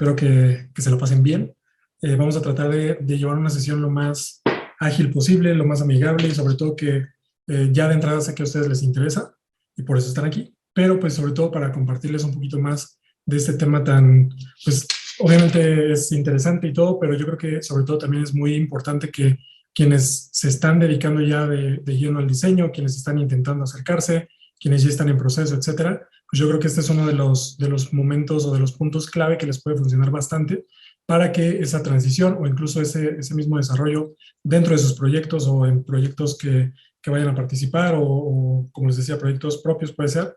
espero que se lo pasen bien. Vamos a tratar de llevar una sesión lo más ágil posible, lo más amigable y sobre todo que ya de entrada sé que a ustedes les interesa y por eso están aquí, pero pues sobre todo para compartirles un poquito más de este tema tan, pues obviamente es interesante y todo, pero yo creo que sobre todo también es muy importante que quienes se están dedicando ya de lleno al diseño, quienes están intentando acercarse, quienes ya están en proceso, etcétera, pues yo creo que este es uno de los momentos o de los puntos clave que les puede funcionar bastante para que esa transición o incluso ese mismo desarrollo dentro de sus proyectos o en proyectos que vayan a participar o, como les decía, proyectos propios puede ser,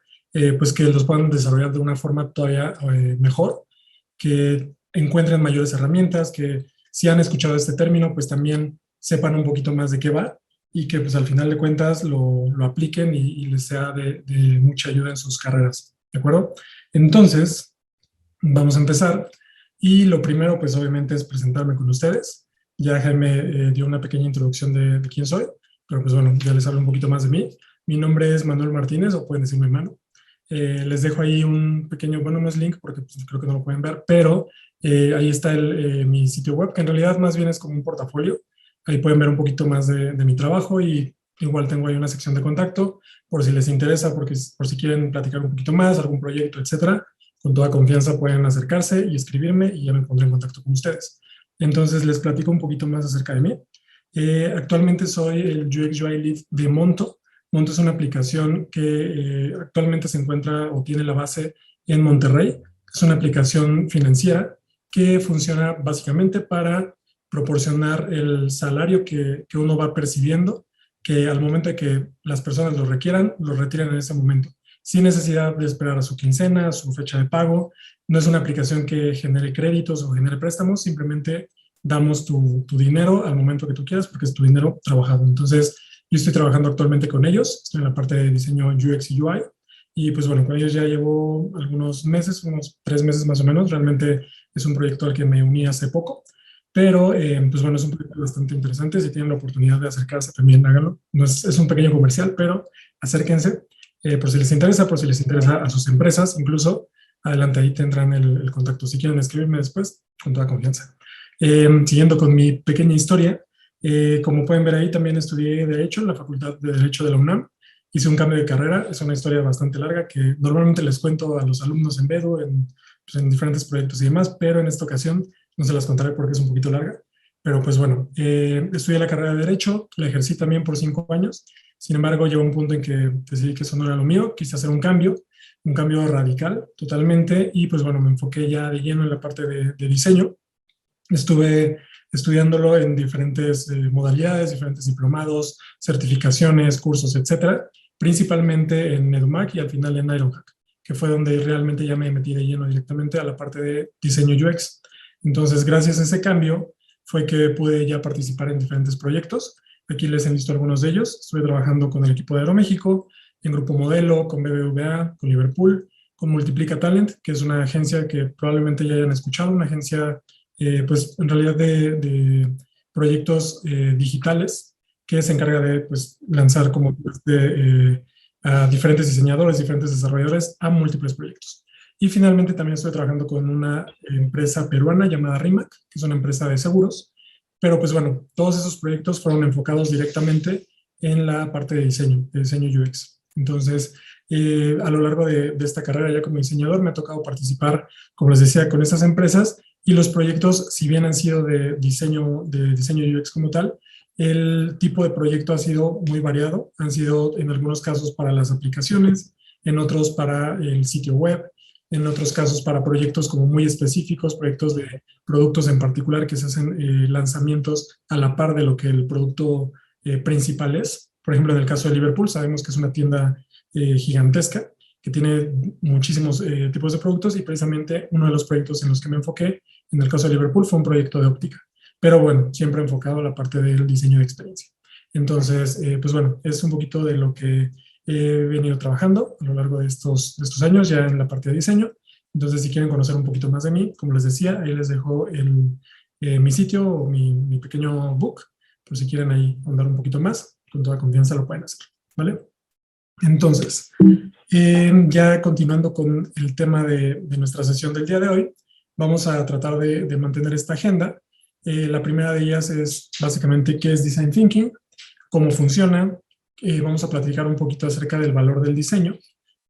pues que los puedan desarrollar de una forma todavía mejor, que encuentren mayores herramientas, que si han escuchado este término, pues también sepan un poquito más de qué va y que pues al final de cuentas lo apliquen y les sea de mucha ayuda en sus carreras, ¿de acuerdo? Entonces, vamos a empezar y lo primero pues obviamente es presentarme con ustedes. Ya Jaime dio una pequeña introducción de quién soy, pero pues bueno, ya les hablo un poquito más de mí. Mi nombre es Manuel Martínez, o pueden decirme Manu. Les dejo ahí un pequeño, bueno, no es link porque pues, creo que no lo pueden ver, pero ahí está mi sitio web, que en realidad más bien es como un portafolio. Ahí pueden ver un poquito más de mi trabajo y igual tengo ahí una sección de contacto por si les interesa, porque, por si quieren platicar un poquito más, algún proyecto, etcétera. Con toda confianza pueden acercarse y escribirme y ya me pondré en contacto con ustedes. Entonces les platico un poquito más acerca de mí. Actualmente soy el UX UI Lead de Monto. Monto es una aplicación que actualmente se encuentra o tiene la base en Monterrey. Es una aplicación financiera que funciona básicamente para proporcionar el salario que uno va percibiendo, que al momento de que las personas lo requieran, lo retiran en ese momento, sin necesidad de esperar a su quincena, a su fecha de pago. No es una aplicación que genere créditos o genere préstamos, simplemente damos tu dinero al momento que tú quieras porque es tu dinero trabajado. Entonces, yo estoy trabajando actualmente con ellos, estoy en la parte de diseño UX y UI, y pues bueno, con ellos ya llevo algunos meses, unos 3 meses más o menos. Realmente es un proyecto al que me uní hace poco, pero pues bueno, es un proyecto bastante interesante. Si tienen la oportunidad de acercarse también háganlo. No es un pequeño comercial, pero acérquense por si les interesa, por si les interesa a sus empresas, incluso adelante ahí tendrán el contacto. Si quieren escribirme después, con toda confianza. Siguiendo con mi pequeña historia, como pueden ver ahí, también estudié Derecho en la Facultad de Derecho de la UNAM. Hice un cambio de carrera, es una historia bastante larga que normalmente les cuento a los alumnos en Bedu, pues en diferentes proyectos y demás, pero en esta ocasión no se las contaré porque es un poquito larga. Pero pues bueno, estudié la carrera de Derecho, la ejercí también por 5 años. Sin embargo, llegó un punto en que decidí que eso no era lo mío, quise hacer un cambio radical totalmente, y pues bueno, me enfoqué ya de lleno en la parte de diseño. Estuve estudiándolo en diferentes modalidades, diferentes diplomados, certificaciones, cursos, etcétera, principalmente en EDUMAC y al final en Ironhack, que fue donde realmente ya me metí de lleno directamente a la parte de diseño UX. Entonces, gracias a ese cambio, fue que pude ya participar en diferentes proyectos. Aquí les he visto algunos de ellos. Estuve trabajando con el equipo de Aeroméxico, en Grupo Modelo, con BBVA, con Liverpool, con Multiplica Talent, que es una agencia que probablemente ya hayan escuchado, una agencia pues en realidad de proyectos digitales que se encarga de pues, lanzar como a diferentes diseñadores, diferentes desarrolladores a múltiples proyectos. Y finalmente también estoy trabajando con una empresa peruana llamada RIMAC, que es una empresa de seguros, pero pues bueno, todos esos proyectos fueron enfocados directamente en la parte de diseño UX. Entonces, a lo largo de esta carrera ya como diseñador me ha tocado participar, como les decía, con estas empresas. Y los proyectos, si bien han sido de diseño UX como tal, el tipo de proyecto ha sido muy variado. Han sido en algunos casos para las aplicaciones, en otros para el sitio web, en otros casos para proyectos como muy específicos, proyectos de productos en particular que se hacen lanzamientos a la par de lo que el producto principal es. Por ejemplo, en el caso de Liverpool, sabemos que es una tienda gigantesca que tiene muchísimos tipos de productos, y precisamente uno de los proyectos en los que me enfoqué en el caso de Liverpool fue un proyecto de óptica, pero bueno, siempre enfocado a la parte del diseño de experiencia. Entonces, pues bueno, es un poquito de lo que he venido trabajando a lo largo de estos años ya en la parte de diseño. Entonces, si quieren conocer un poquito más de mí, como les decía, ahí les dejo mi sitio o mi pequeño book, por si quieren ahí andar un poquito más, con toda confianza lo pueden hacer, ¿vale? Entonces, ya continuando con el tema de nuestra sesión del día de hoy, vamos a tratar de mantener esta agenda. La primera de ellas es básicamente qué es Design Thinking, cómo funciona, vamos a platicar un poquito acerca del valor del diseño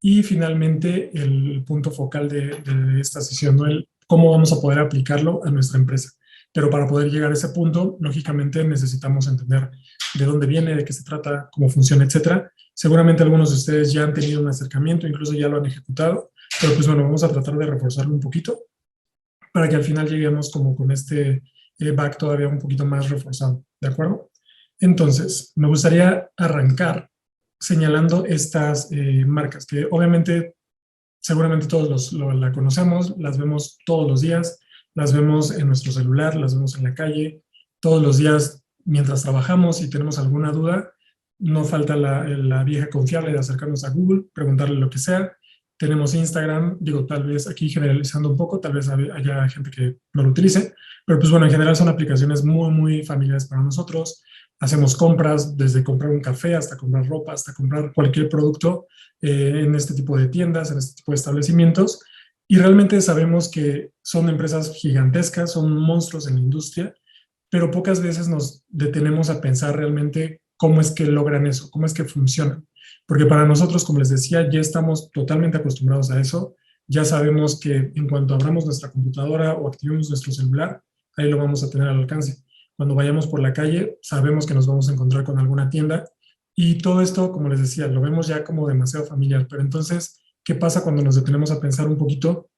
y finalmente el punto focal de esta sesión, ¿no? El cómo vamos a poder aplicarlo a nuestra empresa. Pero para poder llegar a ese punto, lógicamente necesitamos entender de dónde viene, de qué se trata, cómo funciona, etcétera. Seguramente algunos de ustedes ya han tenido un acercamiento, incluso ya lo han ejecutado, pero pues bueno, vamos a tratar de reforzarlo un poquito para que al final lleguemos como con este back todavía un poquito más reforzado, ¿de acuerdo? Entonces, me gustaría arrancar señalando estas marcas que obviamente, seguramente todos la conocemos, las vemos todos los días, las vemos en nuestro celular, las vemos en la calle, todos los días mientras trabajamos y tenemos alguna duda, no falta la vieja confiable de acercarnos a Google, preguntarle lo que sea. Tenemos Instagram, digo, tal vez aquí generalizando un poco, tal vez haya gente que no lo utilice, pero pues bueno, en general son aplicaciones muy, muy familiares para nosotros. Hacemos compras, desde comprar un café hasta comprar ropa, hasta comprar cualquier producto en este tipo de tiendas, en este tipo de establecimientos. Y realmente sabemos que son empresas gigantescas, son monstruos en la industria, pero pocas veces nos detenemos a pensar realmente cómo es que logran eso, cómo es que funcionan. Porque para nosotros, como les decía, ya estamos totalmente acostumbrados a eso. Ya sabemos que en cuanto abramos nuestra computadora o activemos nuestro celular, ahí lo vamos a tener al alcance. Cuando vayamos por la calle, sabemos que nos vamos a encontrar con alguna tienda. Y todo esto, como les decía, lo vemos ya como demasiado familiar. Pero entonces, ¿qué pasa cuando nos detenemos a pensar un poquito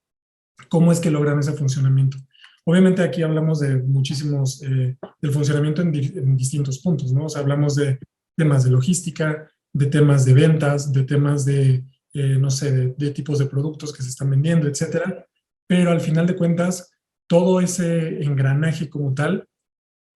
cómo es que logran ese funcionamiento? Obviamente aquí hablamos de muchísimos, del funcionamiento en distintos puntos, ¿no? O sea, hablamos de temas de logística, de temas de ventas, de temas de, no sé, de tipos de productos que se están vendiendo, etcétera. Pero al final de cuentas, todo ese engranaje como tal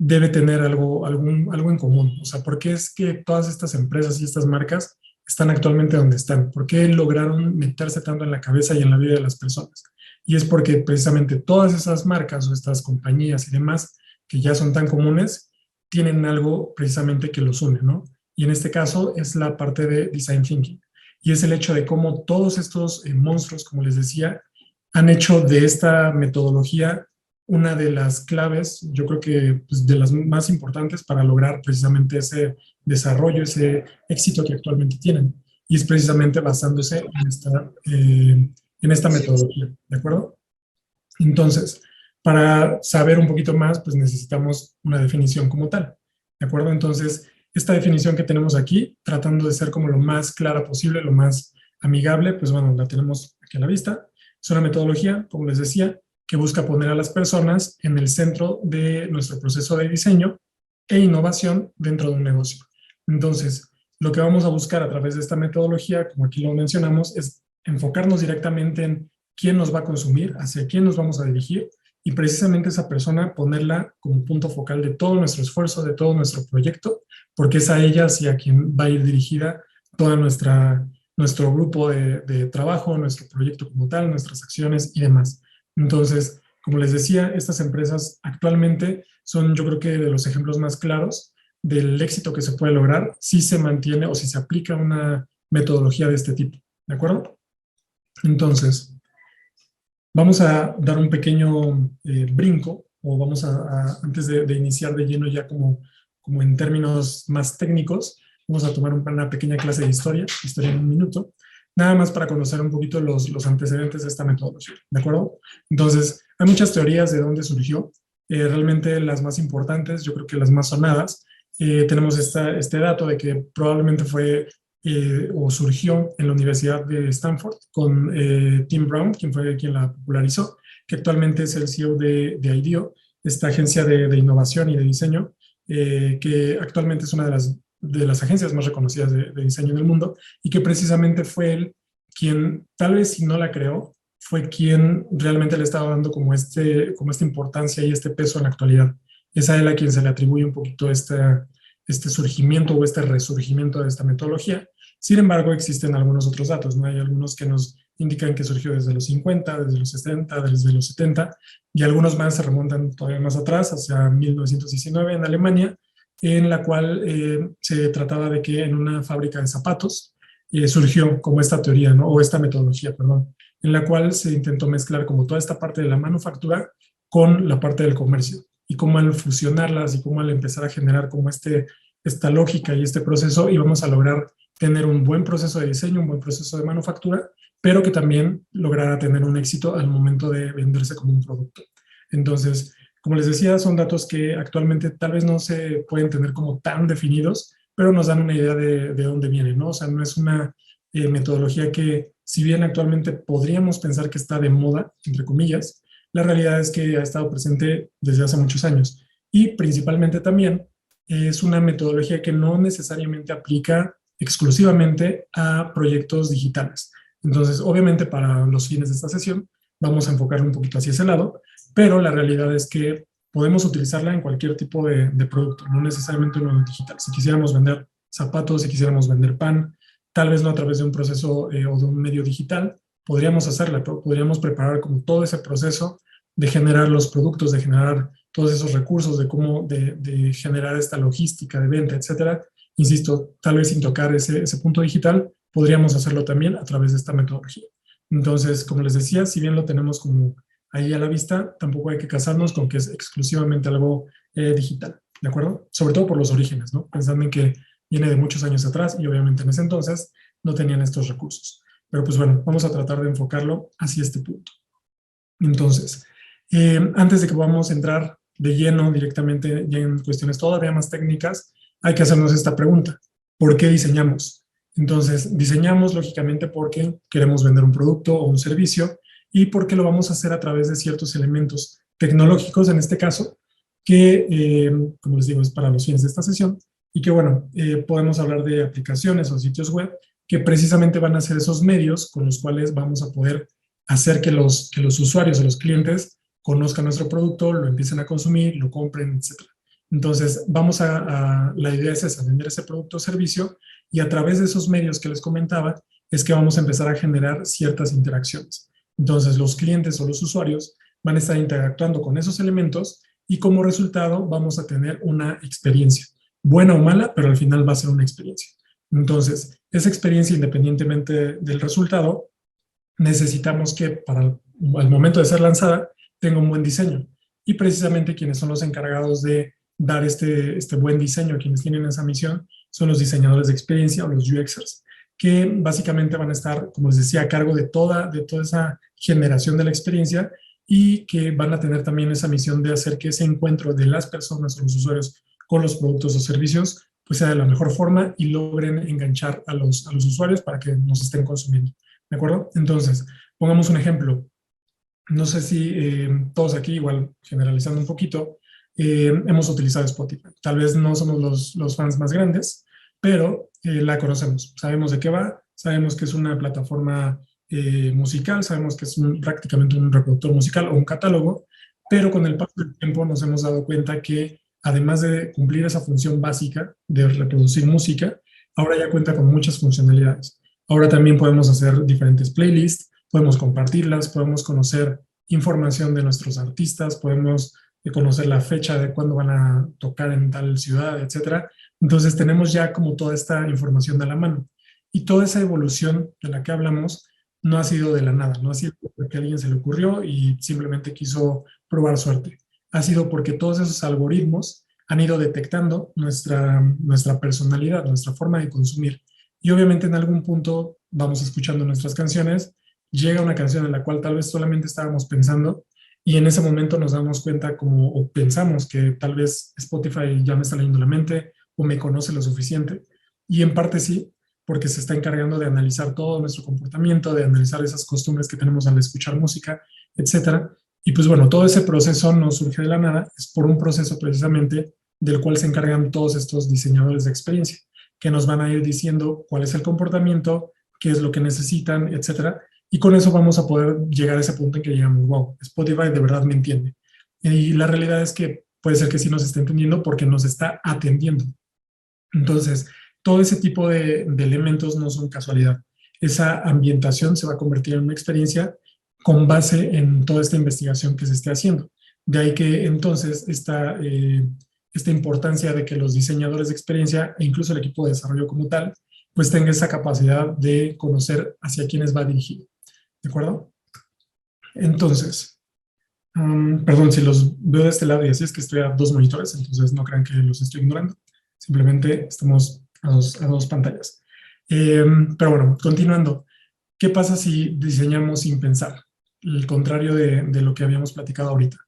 debe tener algo en común. O sea, ¿por qué es que todas estas empresas y estas marcas están actualmente donde están? ¿Por qué lograron meterse tanto en la cabeza y en la vida de las personas? Y es porque precisamente todas esas marcas o estas compañías y demás que ya son tan comunes, tienen algo precisamente que los une, ¿no? Y en este caso es la parte de Design Thinking. Y es el hecho de cómo todos estos monstruos, como les decía, han hecho de esta metodología una de las claves, yo creo que pues, de las más importantes para lograr precisamente ese desarrollo, ese éxito que actualmente tienen. Y es precisamente basándose en esta metodología, ¿de acuerdo? Entonces, para saber un poquito más, pues necesitamos una definición como tal, ¿de acuerdo? Entonces, esta definición que tenemos aquí, tratando de ser como lo más clara posible, lo más amigable, pues bueno, la tenemos aquí a la vista. Es una metodología, como les decía, que busca poner a las personas en el centro de nuestro proceso de diseño e innovación dentro de un negocio. Entonces, lo que vamos a buscar a través de esta metodología, como aquí lo mencionamos, es enfocarnos directamente en quién nos va a consumir, hacia quién nos vamos a dirigir y precisamente esa persona ponerla como punto focal de todo nuestro esfuerzo, de todo nuestro proyecto, porque es a ella hacia quien va a ir dirigida toda nuestro grupo de trabajo, nuestro proyecto como tal, nuestras acciones y demás. Entonces, como les decía, estas empresas actualmente son, yo creo que de los ejemplos más claros del éxito que se puede lograr si se mantiene o si se aplica una metodología de este tipo, ¿de acuerdo? Entonces, vamos a dar un pequeño brinco, o vamos antes de iniciar de lleno ya como en términos más técnicos, vamos a tomar una pequeña clase de historia en un minuto, nada más para conocer un poquito los antecedentes de esta metodología, ¿de acuerdo? Entonces, hay muchas teorías de dónde surgió, realmente las más importantes, yo creo que las más sonadas, tenemos este dato de que probablemente fue o surgió en la Universidad de Stanford con Tim Brown, quien fue quien la popularizó, que actualmente es el CEO de IDEO, esta agencia de innovación y de diseño, que actualmente es una de las agencias más reconocidas de diseño en el mundo, y que precisamente fue él quien, tal vez si no la creó, fue quien realmente le estaba dando como esta importancia y este peso en la actualidad. Es a él a quien se le atribuye un poquito este surgimiento o este resurgimiento de esta metodología. Sin embargo, existen algunos otros datos, ¿no? Hay algunos que nos indican que surgió desde los 50, desde los 60, desde los 70, y algunos más se remontan todavía más atrás, hacia 1919 en Alemania, en la cual se trataba de que en una fábrica de zapatos surgió como esta teoría, ¿no? O esta metodología, perdón, en la cual se intentó mezclar como toda esta parte de la manufactura con la parte del comercio y cómo al fusionarlas y cómo al empezar a generar como esta lógica y este proceso íbamos a lograr tener un buen proceso de diseño, un buen proceso de manufactura, pero que también lograra tener un éxito al momento de venderse como un producto. Entonces, como les decía, son datos que actualmente tal vez no se pueden tener como tan definidos, pero nos dan una idea de dónde viene, ¿no? O sea, no es una metodología que, si bien actualmente podríamos pensar que está de moda, entre comillas, la realidad es que ha estado presente desde hace muchos años. Y principalmente también es una metodología que no necesariamente aplica exclusivamente a proyectos digitales. Entonces, obviamente para los fines de esta sesión vamos a enfocarlo un poquito hacia ese lado, pero la realidad es que podemos utilizarla en cualquier tipo de producto, no necesariamente uno digital. Si quisiéramos vender zapatos, si quisiéramos vender pan, tal vez no a través de un proceso o de un medio digital, podríamos hacerla, podríamos preparar como todo ese proceso de generar los productos, de generar todos esos recursos, de cómo de generar esta logística de venta, etcétera. Insisto, tal vez sin tocar ese punto digital, podríamos hacerlo también a través de esta metodología. Entonces, como les decía, si bien lo tenemos como ahí a la vista, tampoco hay que casarnos con que es exclusivamente algo digital, ¿de acuerdo? Sobre todo por los orígenes, ¿no? Pensando en que viene de muchos años atrás y obviamente en ese entonces no tenían estos recursos. Pero pues bueno, vamos a tratar de enfocarlo hacia este punto. Entonces, antes de que podamos entrar de lleno directamente ya en cuestiones todavía más técnicas, hay que hacernos esta pregunta. ¿Por qué diseñamos? Entonces, diseñamos lógicamente porque queremos vender un producto o un servicio y porque lo vamos a hacer a través de ciertos elementos tecnológicos, en este caso, que, como les digo, es para los fines de esta sesión, y que, bueno, podemos hablar de aplicaciones o sitios web que precisamente van a ser esos medios con los cuales vamos a poder hacer que los usuarios o los clientes conozcan nuestro producto, lo empiecen a consumir, lo compren, etc. Entonces, la idea es esa, vender ese producto o servicio, y a través de esos medios que les comentaba, es que vamos a empezar a generar ciertas interacciones. Entonces, los clientes o los usuarios van a estar interactuando con esos elementos y como resultado vamos a tener una experiencia, buena o mala, pero al final va a ser una experiencia. Entonces, esa experiencia, independientemente del resultado, necesitamos que para el momento de ser lanzada tenga un buen diseño. Y precisamente quienes son los encargados de dar este buen diseño, quienes tienen esa misión, son los diseñadores de experiencia o los UXers, que básicamente van a estar, como les decía, a cargo de toda esa generación de la experiencia y que van a tener también esa misión de hacer que ese encuentro de las personas o los usuarios con los productos o servicios pues sea de la mejor forma y logren enganchar a los usuarios para que nos estén consumiendo. ¿De acuerdo? Entonces, pongamos un ejemplo. No sé si todos aquí, igual generalizando un poquito, hemos utilizado Spotify. Tal vez no somos los fans más grandes, pero la conocemos. Sabemos de qué va, sabemos que es una plataforma musical, sabemos que es prácticamente un reproductor musical o un catálogo, pero con el paso del tiempo nos hemos dado cuenta que además de cumplir esa función básica de reproducir música, ahora ya cuenta con muchas funcionalidades. Ahora también podemos hacer diferentes playlists, podemos compartirlas, podemos conocer información de nuestros artistas, podemos conocer la fecha de cuándo van a tocar en tal ciudad, etcétera. Entonces tenemos ya como toda esta información de la mano. Y toda esa evolución de la que hablamos no ha sido de la nada, no ha sido porque a alguien se le ocurrió y simplemente quiso probar suerte. Ha sido porque todos esos algoritmos han ido detectando nuestra personalidad, nuestra forma de consumir. Y obviamente en algún punto vamos escuchando nuestras canciones, llega una canción en la cual tal vez solamente estábamos pensando y en ese momento nos damos cuenta o pensamos que tal vez Spotify ya me está leyendo la mente o me conoce lo suficiente. Y en parte sí, porque se está encargando de analizar todo nuestro comportamiento, de analizar esas costumbres que tenemos al escuchar música, etcétera. Y pues bueno, todo ese proceso no surge de la nada, es por un proceso precisamente del cual se encargan todos estos diseñadores de experiencia, que nos van a ir diciendo cuál es el comportamiento, qué es lo que necesitan, etcétera. Y con eso vamos a poder llegar a ese punto en que digamos, wow, Spotify de verdad me entiende. Y la realidad es que puede ser que sí nos esté entendiendo porque nos está atendiendo. Entonces, todo ese tipo de elementos no son casualidad. Esa ambientación se va a convertir en una experiencia con base en toda esta investigación que se esté haciendo. De ahí que entonces esta importancia de que los diseñadores de experiencia e incluso el equipo de desarrollo como tal pues tenga esa capacidad de conocer hacia quiénes va dirigido. ¿De acuerdo? Entonces, perdón, si los veo de este lado y así es que estoy a dos monitores, entonces no crean que los estoy ignorando. Simplemente estamos a dos pantallas. Pero bueno, continuando. ¿Qué pasa si diseñamos sin pensar? El contrario de lo que habíamos platicado ahorita.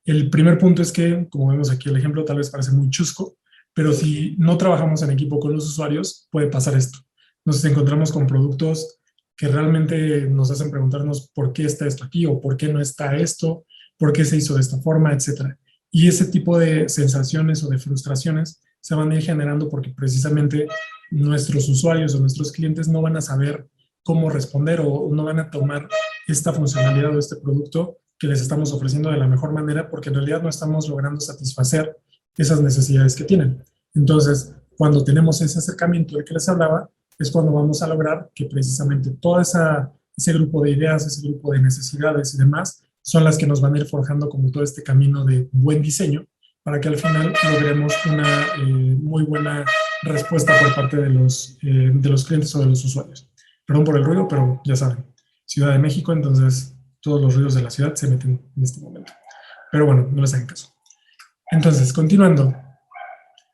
El primer punto es que, como vemos aquí el ejemplo, tal vez parece muy chusco, pero si no trabajamos en equipo con los usuarios, puede pasar esto. Nos encontramos con productos que realmente nos hacen preguntarnos por qué está esto aquí o por qué no está esto, por qué se hizo de esta forma, etcétera. Y ese tipo de sensaciones o de frustraciones se van a ir generando porque precisamente nuestros usuarios o nuestros clientes no van a saber cómo responder o no van a tomar esta funcionalidad o este producto que les estamos ofreciendo de la mejor manera porque en realidad no estamos logrando satisfacer esas necesidades que tienen. Entonces, cuando tenemos ese acercamiento del que les hablaba, es cuando vamos a lograr que precisamente todo ese grupo de ideas, ese grupo de necesidades y demás, son las que nos van a ir forjando como todo este camino de buen diseño para que al final logremos una muy buena respuesta por parte de los clientes o de los usuarios. Perdón por el ruido, pero ya saben, Ciudad de México, entonces todos los ruidos de la ciudad se meten en este momento. Pero bueno, no les hagan caso. Entonces, continuando,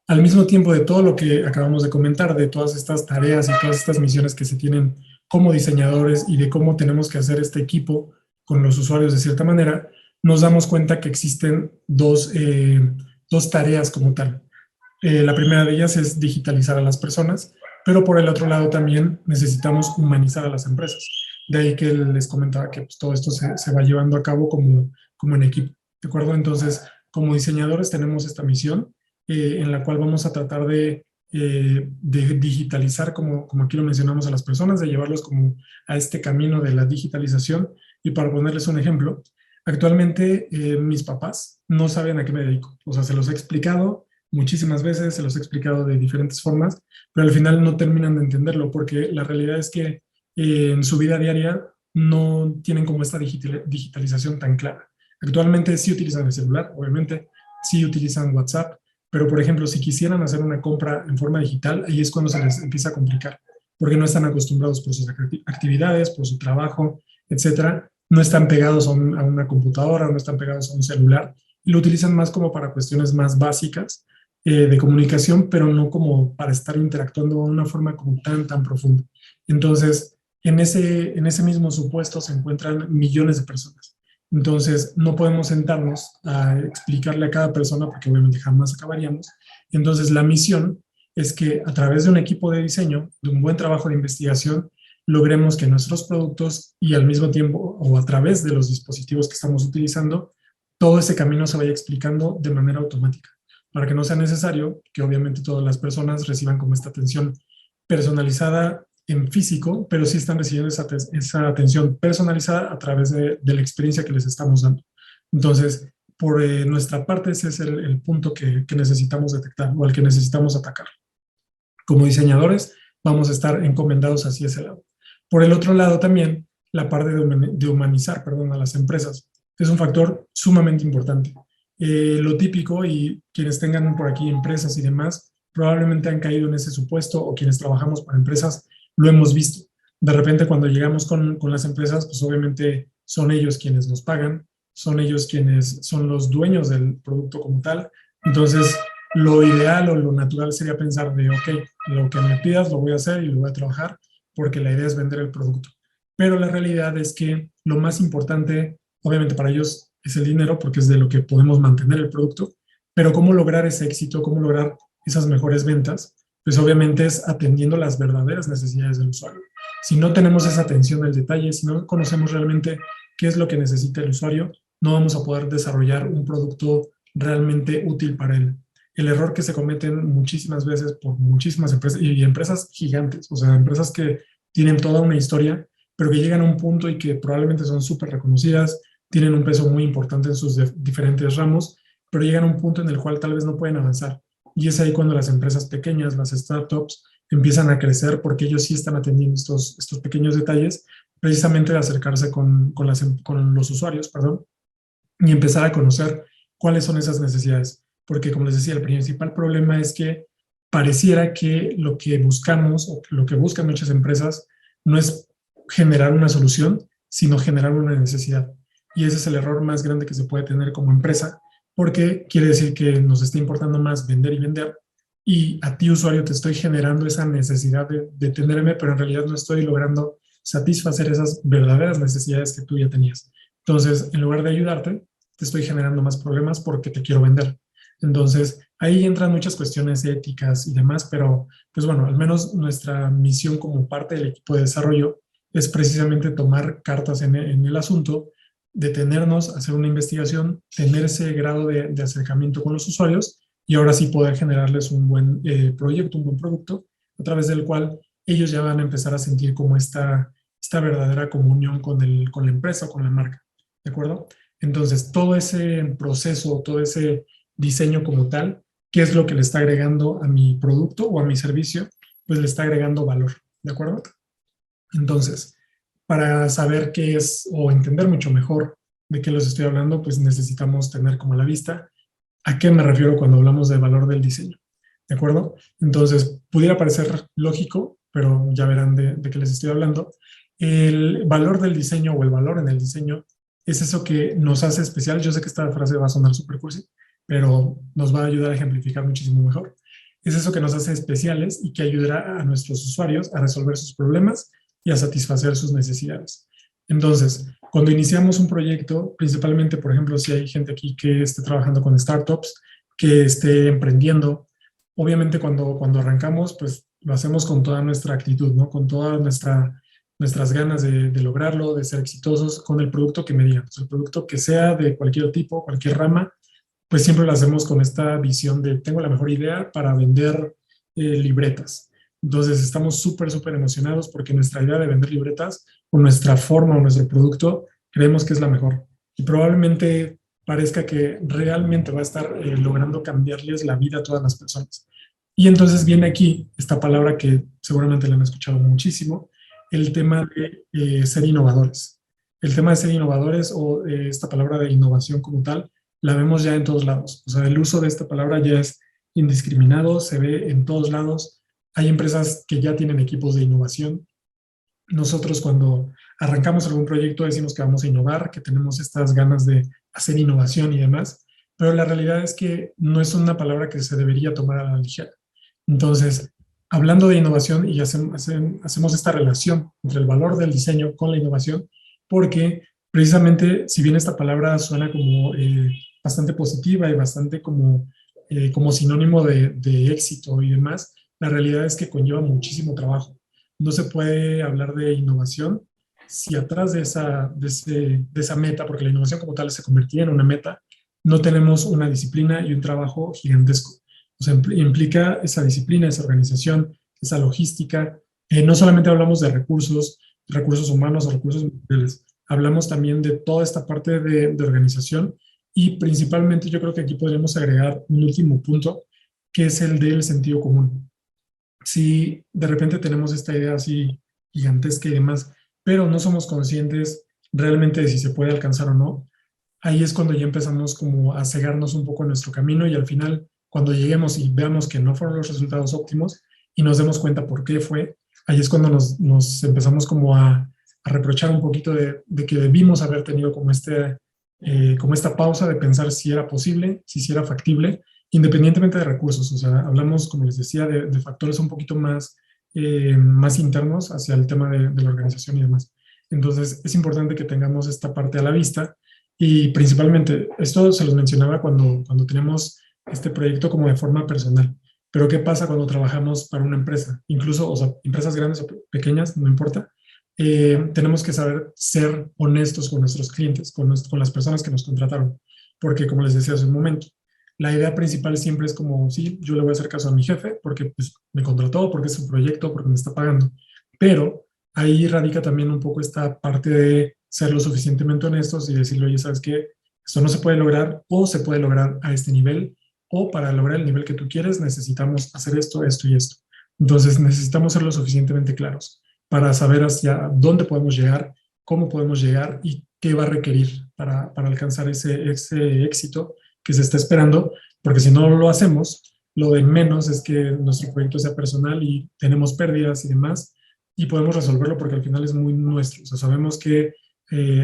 al mismo tiempo de todo lo que acabamos de comentar, de todas estas tareas y todas estas misiones que se tienen como diseñadores y de cómo tenemos que hacer este equipo con los usuarios de cierta manera, nos damos cuenta que existen dos tareas como tal. La primera de ellas es digitalizar a las personas, pero por el otro lado también necesitamos humanizar a las empresas. De ahí que les comentaba que pues, todo esto se va llevando a cabo como en equipo, ¿de acuerdo? Entonces, como diseñadores tenemos esta misión en la cual vamos a tratar de digitalizar, como aquí lo mencionamos, a las personas, de llevarlos como a este camino de la digitalización. Y para ponerles un ejemplo, actualmente mis papás no saben a qué me dedico. O sea, se los he explicado muchísimas veces, se los he explicado de diferentes formas, pero al final no terminan de entenderlo porque la realidad es que en su vida diaria no tienen como esta digitalización tan clara. Actualmente sí utilizan el celular, obviamente, sí utilizan WhatsApp, pero por ejemplo, si quisieran hacer una compra en forma digital, ahí es cuando se les empieza a complicar, porque no están acostumbrados por sus actividades, por su trabajo, etcétera. No están pegados a una computadora, no están pegados a un celular, y lo utilizan más como para cuestiones más básicas de comunicación, pero no como para estar interactuando de una forma como tan profunda. Entonces, en ese mismo supuesto se encuentran millones de personas. Entonces, no podemos sentarnos a explicarle a cada persona porque obviamente jamás acabaríamos. Entonces, la misión es que a través de un equipo de diseño, de un buen trabajo de investigación, logremos que nuestros productos y al mismo tiempo o a través de los dispositivos que estamos utilizando, todo ese camino se vaya explicando de manera automática, para que no sea necesario que obviamente todas las personas reciban como esta atención personalizada en físico, pero sí están recibiendo esa atención personalizada a través de la experiencia que les estamos dando. Entonces, por nuestra parte, ese es el punto que necesitamos detectar o al que necesitamos atacar. Como diseñadores, vamos a estar encomendados hacia ese lado. Por el otro lado también, la parte de humanizar, perdón, a las empresas es un factor sumamente importante. Lo típico, y quienes tengan por aquí empresas y demás, probablemente han caído en ese supuesto, o quienes trabajamos para empresas, lo hemos visto. De repente cuando llegamos con las empresas, pues obviamente son ellos quienes nos pagan, son ellos quienes son los dueños del producto como tal. Entonces, lo ideal o lo natural sería pensar de, ok, lo que me pidas lo voy a hacer y lo voy a trabajar porque la idea es vender el producto. Pero la realidad es que lo más importante, obviamente para ellos, es el dinero porque es de lo que podemos mantener el producto, pero cómo lograr ese éxito, cómo lograr esas mejores ventas, pues obviamente es atendiendo las verdaderas necesidades del usuario. Si no tenemos esa atención al detalle, si no conocemos realmente qué es lo que necesita el usuario, no vamos a poder desarrollar un producto realmente útil para él. El error que se cometen muchísimas veces por muchísimas empresas, y empresas gigantes, o sea, empresas que tienen toda una historia, pero que llegan a un punto y que probablemente son súper reconocidas, tienen un peso muy importante en sus diferentes ramos, pero llegan a un punto en el cual tal vez no pueden avanzar. Y es ahí cuando las empresas pequeñas, las startups, empiezan a crecer porque ellos sí están atendiendo estos pequeños detalles, precisamente de acercarse con los usuarios, perdón, y empezar a conocer cuáles son esas necesidades. Porque como les decía, el principal problema es que pareciera que lo que buscamos o lo que buscan muchas empresas no es generar una solución, sino generar una necesidad. Y ese es el error más grande que se puede tener como empresa, porque quiere decir que nos está importando más vender y vender, y a ti, usuario, te estoy generando esa necesidad de tenerme, pero en realidad no estoy logrando satisfacer esas verdaderas necesidades que tú ya tenías. Entonces, en lugar de ayudarte, te estoy generando más problemas porque te quiero vender. Entonces, ahí entran muchas cuestiones éticas y demás, pero pues bueno, al menos nuestra misión como parte del equipo de desarrollo es precisamente tomar cartas en el asunto, detenernos, hacer una investigación, tener ese grado de acercamiento con los usuarios y ahora sí poder generarles un buen proyecto, un buen producto, a través del cual ellos ya van a empezar a sentir como esta verdadera comunión con la empresa o con la marca, ¿de acuerdo? Entonces, todo ese proceso, todo ese diseño como tal, ¿qué es lo que le está agregando a mi producto o a mi servicio? Pues le está agregando valor, ¿de acuerdo? Entonces, para saber qué es o entender mucho mejor de qué les estoy hablando, pues necesitamos tener como a la vista a qué me refiero cuando hablamos de valor del diseño, ¿de acuerdo? Entonces, pudiera parecer lógico, pero ya verán de qué les estoy hablando. El valor del diseño o el valor en el diseño es eso que nos hace especial. Yo sé que esta frase va a sonar súper cursi, pero nos va a ayudar a ejemplificar muchísimo mejor. Es eso que nos hace especiales y que ayudará a nuestros usuarios a resolver sus problemas y a satisfacer sus necesidades. Entonces, cuando iniciamos un proyecto, principalmente, por ejemplo, si hay gente aquí que esté trabajando con startups, que esté emprendiendo, obviamente cuando arrancamos, pues lo hacemos con toda nuestra actitud, ¿no? Con toda nuestras ganas de lograrlo, de ser exitosos con el producto que me digan. O sea, el producto que sea de cualquier tipo, cualquier rama, pues siempre lo hacemos con esta visión de tengo la mejor idea para vender libretas. Entonces estamos súper emocionados porque nuestra idea de vender libretas o nuestra forma o nuestro producto creemos que es la mejor. Y probablemente parezca que realmente va a estar logrando cambiarles la vida a todas las personas. Y entonces viene aquí esta palabra que seguramente la han escuchado muchísimo, el tema de ser innovadores. El tema de ser innovadores o esta palabra de innovación como tal, la vemos ya en todos lados. O sea, el uso de esta palabra ya es indiscriminado, se ve en todos lados. Hay empresas que ya tienen equipos de innovación. Nosotros cuando arrancamos algún proyecto decimos que vamos a innovar, que tenemos estas ganas de hacer innovación y demás, pero la realidad es que no es una palabra que se debería tomar a la ligera. Entonces, hablando de innovación y hacemos esta relación entre el valor del diseño con la innovación, porque precisamente si bien esta palabra suena como bastante positiva y bastante como sinónimo de éxito y demás, la realidad es que conlleva muchísimo trabajo. No se puede hablar de innovación si atrás de esa meta, porque la innovación como tal se convertía en una meta, no tenemos una disciplina y un trabajo gigantesco. O sea, implica esa disciplina, esa organización, esa logística. No solamente hablamos de recursos humanos o recursos materiales, hablamos también de toda esta parte de organización y principalmente yo creo que aquí podríamos agregar un último punto, que es el del sentido común. Si de repente tenemos esta idea así gigantesca y demás, pero no somos conscientes realmente de si se puede alcanzar o no, ahí es cuando ya empezamos como a cegarnos un poco en nuestro camino y al final, cuando lleguemos y veamos que no fueron los resultados óptimos y nos demos cuenta por qué fue, ahí es cuando nos empezamos como a reprochar un poquito de que debimos haber tenido como esta pausa de pensar si era posible, si era factible, independientemente de recursos. O sea, hablamos, como les decía, de factores un poquito más internos hacia el tema de la organización y demás. Entonces, es importante que tengamos esta parte a la vista y principalmente, esto se los mencionaba cuando tenemos este proyecto como de forma personal. Pero ¿qué pasa cuando trabajamos para una empresa? Incluso, o sea, empresas grandes o pequeñas, no importa. Tenemos que saber ser honestos con nuestros clientes, con las personas que nos contrataron. Porque, como les decía hace un momento, la idea principal siempre es como, sí, yo le voy a hacer caso a mi jefe porque pues, me contrató, porque es un proyecto, porque me está pagando. Pero ahí radica también un poco esta parte de ser lo suficientemente honestos y decirle, oye, ¿sabes qué? Esto no se puede lograr o se puede lograr a este nivel o para lograr el nivel que tú quieres necesitamos hacer esto, esto y esto. Entonces necesitamos ser lo suficientemente claros para saber hacia dónde podemos llegar, cómo podemos llegar y qué va a requerir para alcanzar ese éxito que se está esperando, porque si no lo hacemos, Lo de menos es que nuestro proyecto sea personal y tenemos pérdidas y demás, y podemos resolverlo porque al final es muy nuestro. O sea, sabemos que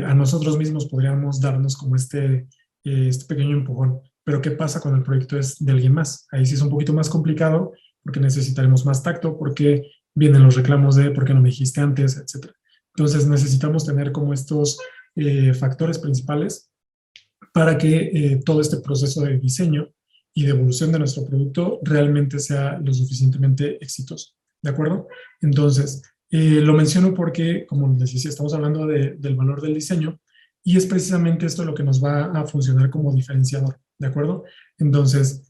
a nosotros mismos podríamos darnos como este pequeño empujón. Pero ¿qué pasa cuando el proyecto es de alguien más? Ahí sí es un poquito más complicado porque necesitaremos más tacto, porque vienen los reclamos de por qué no me dijiste antes, etcétera. Entonces necesitamos tener como estos factores principales para que todo este proceso de diseño y de evolución de nuestro producto realmente sea lo suficientemente exitoso. ¿De acuerdo? Entonces, lo menciono porque, como les decía, estamos hablando del valor del diseño y es precisamente esto lo que nos va a funcionar como diferenciador. ¿De acuerdo? Entonces,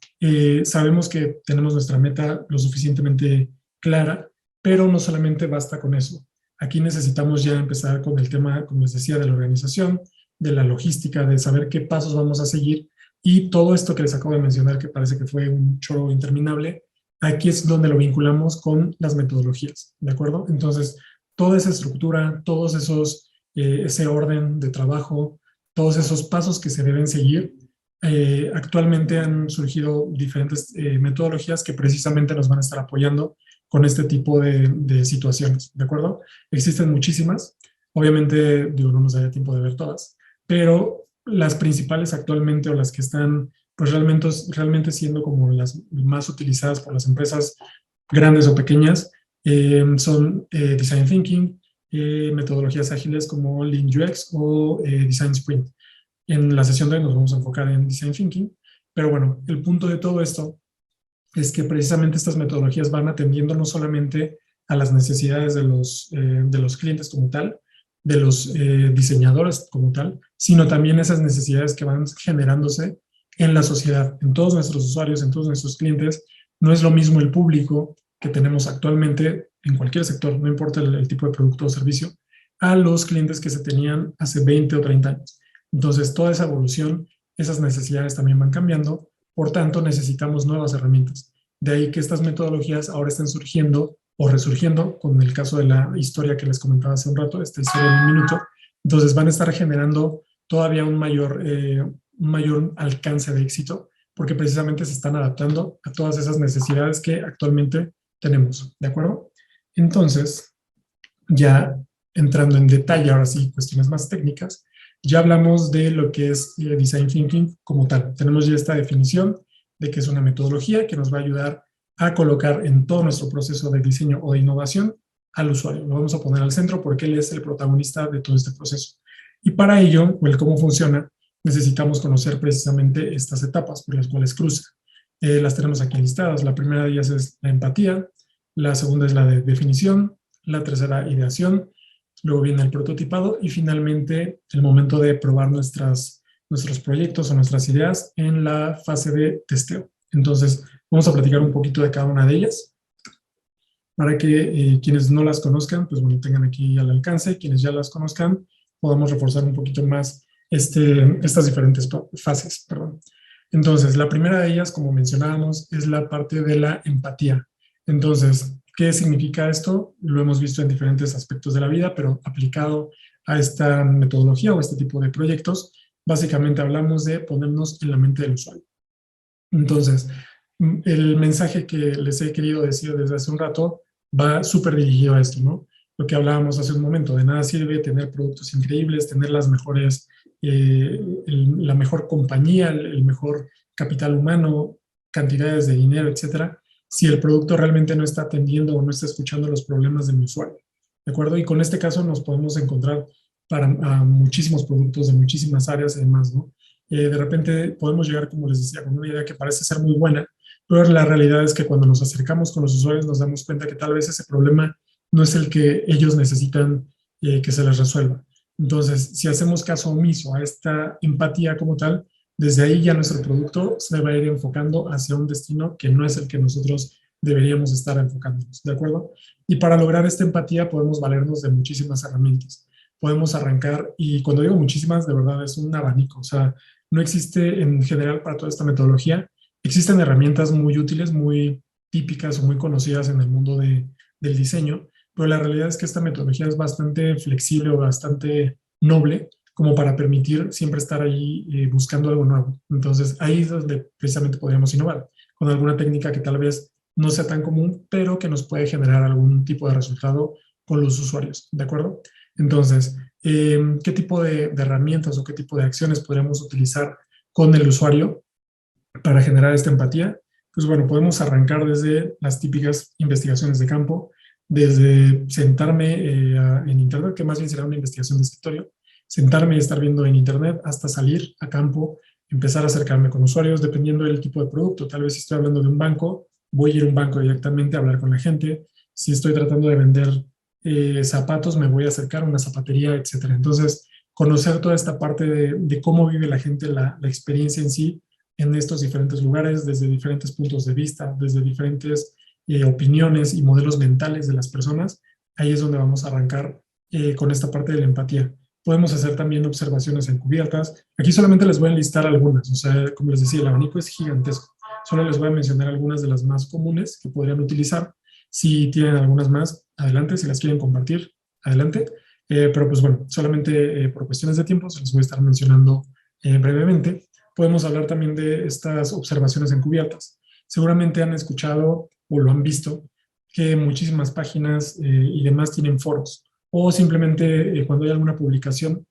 sabemos que tenemos nuestra meta lo suficientemente clara, pero no solamente basta con eso. Aquí necesitamos ya empezar con el tema, como les decía, de la organización, de la logística, de saber qué pasos vamos a seguir y todo esto que les acabo de mencionar, que parece que fue un choro interminable, aquí es donde lo vinculamos con las metodologías, ¿de acuerdo? Entonces, toda esa estructura, todos esos, ese orden de trabajo, todos esos pasos que se deben seguir, actualmente han surgido diferentes metodologías que precisamente nos van a estar apoyando con este tipo de situaciones, ¿de acuerdo? Existen muchísimas, obviamente, digo, no nos daría tiempo de ver todas, pero las principales actualmente o las que están pues realmente siendo como las más utilizadas por las empresas grandes o pequeñas son Design Thinking, metodologías ágiles como Lean UX o Design Sprint. En la sesión de hoy nos vamos a enfocar en Design Thinking, pero bueno, el punto de todo esto es que precisamente estas metodologías van atendiendo no solamente a las necesidades de los clientes como tal, de los diseñadores como tal, sino también esas necesidades que van generándose en la sociedad, en todos nuestros usuarios, en todos nuestros clientes. No es lo mismo el público que tenemos actualmente en cualquier sector, no importa el tipo de producto o servicio, a los clientes que se tenían hace 20 o 30 años. Entonces, toda esa evolución, esas necesidades también van cambiando, por tanto, necesitamos nuevas herramientas. De ahí que estas metodologías ahora estén surgiendo o resurgiendo, con el caso de la historia que les comentaba hace un rato, esta historia de un minuto. Entonces van a estar generando todavía un mayor alcance de éxito, porque precisamente se están adaptando a todas esas necesidades que actualmente tenemos. ¿De acuerdo? Entonces, ya entrando en detalle, ahora sí, cuestiones más técnicas, ya hablamos de lo que es Design Thinking como tal. Tenemos ya esta definición de que es una metodología que nos va a ayudar a colocar en todo nuestro proceso de diseño o de innovación al usuario. Lo vamos a poner al centro porque él es el protagonista de todo este proceso. Y para ello, o el cómo funciona, necesitamos conocer precisamente estas etapas por las cuales cruza. Las tenemos aquí listadas. La primera de ellas es la empatía, la segunda es la de definición, la tercera ideación, luego viene el prototipado y finalmente el momento de probar nuestros proyectos o nuestras ideas en la fase de testeo. Entonces, vamos a platicar un poquito de cada una de ellas para que quienes no las conozcan, pues bueno, tengan aquí al alcance. Quienes ya las conozcan, podamos reforzar un poquito más estas diferentes fases. Perdón. Entonces, la primera de ellas, como mencionábamos, es la parte de la empatía. Entonces, ¿qué significa esto? Lo hemos visto en diferentes aspectos de la vida, pero aplicado a esta metodología o a este tipo de proyectos, básicamente hablamos de ponernos en la mente del usuario. Entonces, el mensaje que les he querido decir desde hace un rato va súper dirigido a esto, ¿no? Lo que hablábamos hace un momento, de nada sirve tener productos increíbles, tener las mejores, la mejor compañía, el mejor capital humano, cantidades de dinero, etcétera, si el producto realmente no está atendiendo o no está escuchando los problemas de mi usuario, ¿de acuerdo? Y con este caso nos podemos encontrar para muchísimos productos de muchísimas áreas y demás, ¿no? De repente podemos llegar, como les decía, con una idea que parece ser muy buena, pero la realidad es que cuando nos acercamos con los usuarios nos damos cuenta que tal vez ese problema no es el que ellos necesitan que se les resuelva. Entonces, si hacemos caso omiso a esta empatía como tal, desde ahí ya nuestro producto se va a ir enfocando hacia un destino que no es el que nosotros deberíamos estar enfocándonos, ¿de acuerdo? Y para lograr esta empatía podemos valernos de muchísimas herramientas. Podemos arrancar, y cuando digo muchísimas, de verdad es un abanico, o sea, no existe en general para toda esta metodología. Existen herramientas muy útiles, muy típicas o muy conocidas en el mundo del diseño, pero la realidad es que esta metodología es bastante flexible o bastante noble como para permitir siempre estar ahí buscando algo nuevo. Entonces, ahí es donde precisamente podríamos innovar. con alguna técnica que tal vez no sea tan común, pero que nos puede generar algún tipo de resultado con los usuarios, ¿de acuerdo? Entonces, ¿qué tipo de herramientas o qué tipo de acciones podríamos utilizar con el usuario para generar esta empatía? Pues bueno, podemos arrancar desde las típicas investigaciones de campo, desde sentarme en Internet, que más bien será una investigación de escritorio, sentarme y estar viendo en Internet hasta salir a campo, empezar a acercarme con usuarios, dependiendo del tipo de producto. Tal vez si estoy hablando de un banco, voy a ir a un banco directamente a hablar con la gente. Si estoy tratando de vender zapatos, me voy a acercar a una zapatería, etcétera. Entonces, conocer toda esta parte de cómo vive la gente, la experiencia en sí, en estos diferentes lugares, desde diferentes puntos de vista, desde diferentes opiniones y modelos mentales de las personas, ahí es donde vamos a arrancar con esta parte de la empatía. Podemos hacer también observaciones encubiertas. Aquí solamente les voy a enlistar algunas, o sea, como les decía, el abanico es gigantesco. Solo les voy a mencionar algunas de las más comunes que podrían utilizar. Si tienen algunas más, adelante. Si las quieren compartir, adelante. Pero pues bueno, solamente por cuestiones de tiempo se les voy a estar mencionando brevemente. Podemos hablar también de estas observaciones encubiertas. Seguramente han escuchado o lo han visto que muchísimas páginas y demás tienen foros, o simplemente cuando hay alguna publicación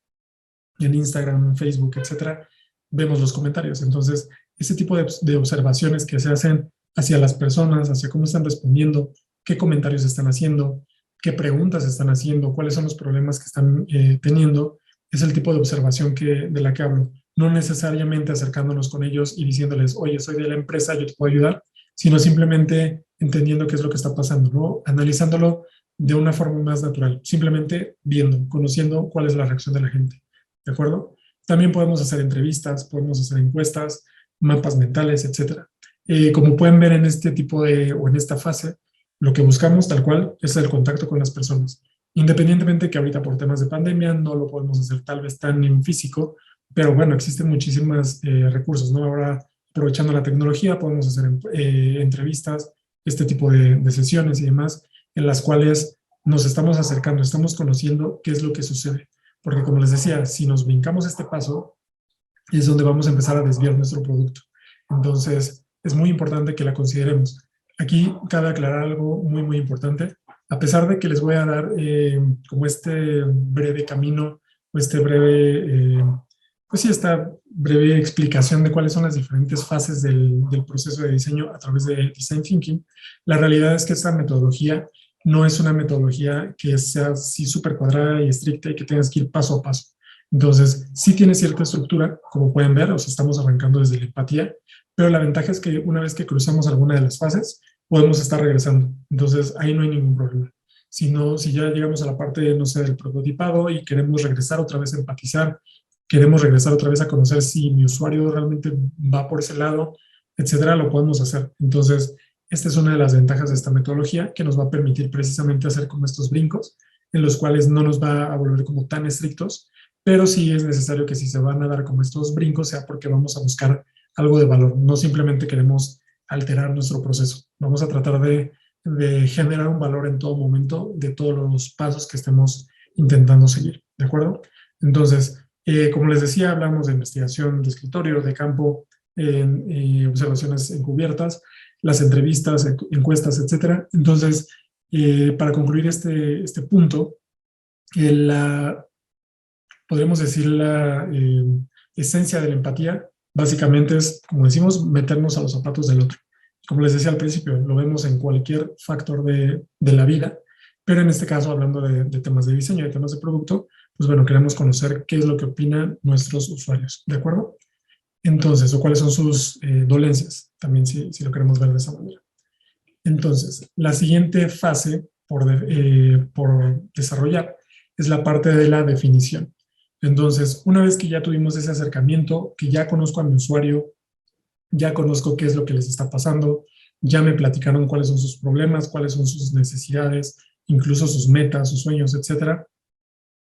en Instagram, en Facebook, etcétera, vemos los comentarios. Entonces, ese tipo de observaciones que se hacen hacia las personas, hacia cómo están respondiendo, qué comentarios están haciendo, qué preguntas están haciendo, cuáles son los problemas que están teniendo, es el tipo de observación de la que hablo. No necesariamente acercándonos con ellos y diciéndoles, oye, soy de la empresa, yo te puedo ayudar, sino simplemente entendiendo qué es lo que está pasando, ¿no? Analizándolo de una forma más natural, simplemente viendo, conociendo cuál es la reacción de la gente, ¿de acuerdo? También podemos hacer entrevistas, podemos hacer encuestas, mapas mentales, etcétera. Como pueden ver en este tipo o en esta fase, lo que buscamos tal cual es el contacto con las personas. Independientemente que ahorita por temas de pandemia no lo podemos hacer tal vez tan en físico, pero bueno, existen muchísimos recursos, ¿no? Ahora, aprovechando la tecnología, podemos hacer entrevistas, este tipo de sesiones y demás, en las cuales nos estamos acercando, estamos conociendo qué es lo que sucede. Porque como les decía, si nos brincamos este paso, es donde vamos a empezar a desviar nuestro producto. Entonces, es muy importante que la consideremos. Aquí cabe aclarar algo muy, muy importante. A pesar de que les voy a dar como este breve camino o este breve, pues sí, esta breve explicación de cuáles son las diferentes fases del proceso de diseño a través de Design Thinking, la realidad es que esta metodología no es una metodología que sea así súper cuadrada y estricta y que tengas que ir paso a paso. Entonces, sí tiene cierta estructura, como pueden ver, o sea, estamos arrancando desde la empatía, pero la ventaja es que una vez que cruzamos alguna de las fases, podemos estar regresando. Entonces, ahí no hay ningún problema. Si ya llegamos a la parte, no sé, del prototipado y queremos regresar otra vez a empatizar, queremos regresar otra vez a conocer si mi usuario realmente va por ese lado, etcétera, lo podemos hacer. Entonces, esta es una de las ventajas de esta metodología que nos va a permitir precisamente hacer como estos brincos en los cuales no nos va a volver como tan estrictos, pero sí es necesario que si se van a dar como estos brincos sea porque vamos a buscar algo de valor, no simplemente queremos alterar nuestro proceso. Vamos a tratar de generar un valor en todo momento de todos los pasos que estemos intentando seguir, ¿de acuerdo? Entonces, como les decía, hablamos de investigación de escritorio, de campo, observaciones encubiertas, las entrevistas, encuestas, etcétera. Entonces, para concluir este punto, la podríamos decir la esencia de la empatía, básicamente es, como decimos, meternos a los zapatos del otro. Como les decía al principio, lo vemos en cualquier factor de la vida, pero en este caso, hablando de temas de diseño, de temas de producto, pues bueno, queremos conocer qué es lo que opinan nuestros usuarios, ¿de acuerdo? Entonces, o cuáles son sus dolencias, también si lo queremos ver de esa manera. Entonces, la siguiente fase por desarrollar es la parte de la definición. Entonces, una vez que ya tuvimos ese acercamiento, que ya conozco a mi usuario, ya conozco qué es lo que les está pasando, ya me platicaron cuáles son sus problemas, cuáles son sus necesidades, incluso sus metas, sus sueños, etcétera,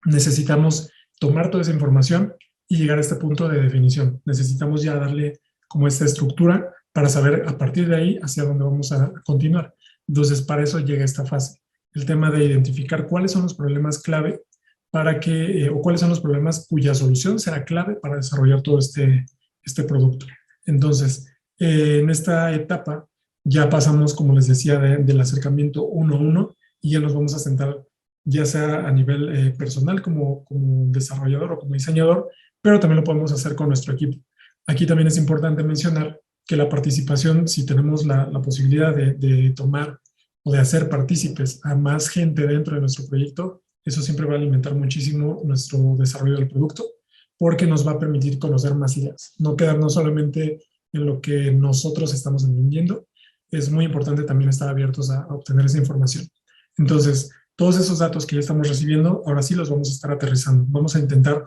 necesitamos tomar toda esa información y llegar a este punto de definición. Necesitamos ya darle como esta estructura para saber a partir de ahí hacia dónde vamos a continuar. Entonces, para eso llega esta fase. El tema de identificar cuáles son los problemas clave para que, o cuáles son los problemas cuya solución será clave para desarrollar todo este producto. Entonces, En esta etapa ya pasamos, como les decía, del acercamiento uno a uno y ya nos vamos a sentar ya sea a nivel personal como desarrollador o como diseñador, pero también lo podemos hacer con nuestro equipo. Aquí también es importante mencionar que la participación, si tenemos la posibilidad de tomar o de hacer partícipes a más gente dentro de nuestro proyecto, eso siempre va a alimentar muchísimo nuestro desarrollo del producto, porque nos va a permitir conocer más ideas, no quedarnos solamente en lo que nosotros estamos entendiendo. Es muy importante también estar abiertos a obtener esa información. Entonces, todos esos datos que ya estamos recibiendo, ahora sí los vamos a estar aterrizando. Vamos a intentar,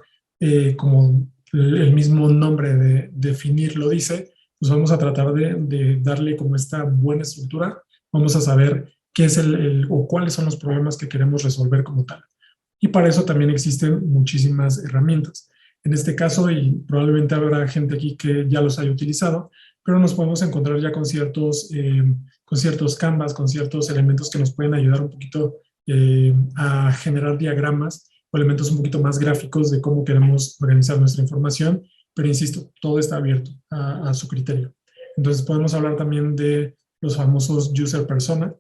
como el mismo nombre de definir lo dice, pues vamos a tratar de darle como esta buena estructura. Vamos a saber qué es o cuáles son los problemas que queremos resolver como tal. Y para eso también existen muchísimas herramientas. En este caso, y probablemente habrá gente aquí que ya los haya utilizado, pero nos podemos encontrar ya con ciertos canvas, con ciertos elementos que nos pueden ayudar un poquito a generar diagramas o elementos un poquito más gráficos de cómo queremos organizar nuestra información, pero insisto, todo está abierto a su criterio. Entonces podemos hablar también de los famosos user persona,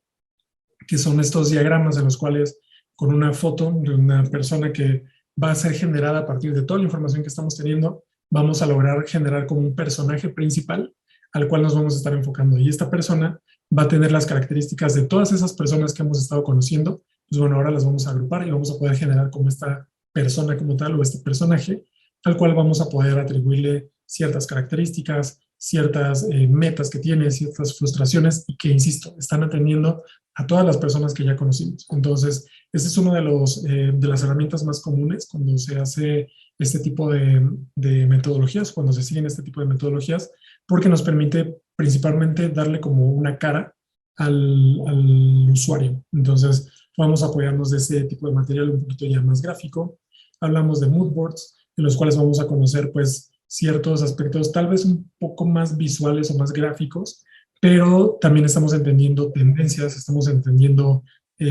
que son estos diagramas en los cuales con una foto de una persona que va a ser generada a partir de toda la información que estamos teniendo, vamos a lograr generar como un personaje principal al cual nos vamos a estar enfocando. Y esta persona va a tener las características de todas esas personas que hemos estado conociendo. Pues bueno, ahora las vamos a agrupar y vamos a poder generar como esta persona como tal o este personaje al cual vamos a poder atribuirle ciertas características, ciertas metas que tiene, ciertas frustraciones y que, insisto, están atendiendo a todas las personas que ya conocimos. Entonces, este es uno de las herramientas más comunes cuando se hace este tipo de metodologías, cuando se siguen este tipo de metodologías, porque nos permite principalmente darle como una cara al usuario. Entonces, vamos a apoyarnos de ese tipo de material un poquito ya más gráfico. Hablamos de mood boards, en los cuales vamos a conocer pues ciertos aspectos tal vez un poco más visuales o más gráficos, pero también estamos entendiendo tendencias, estamos entendiendo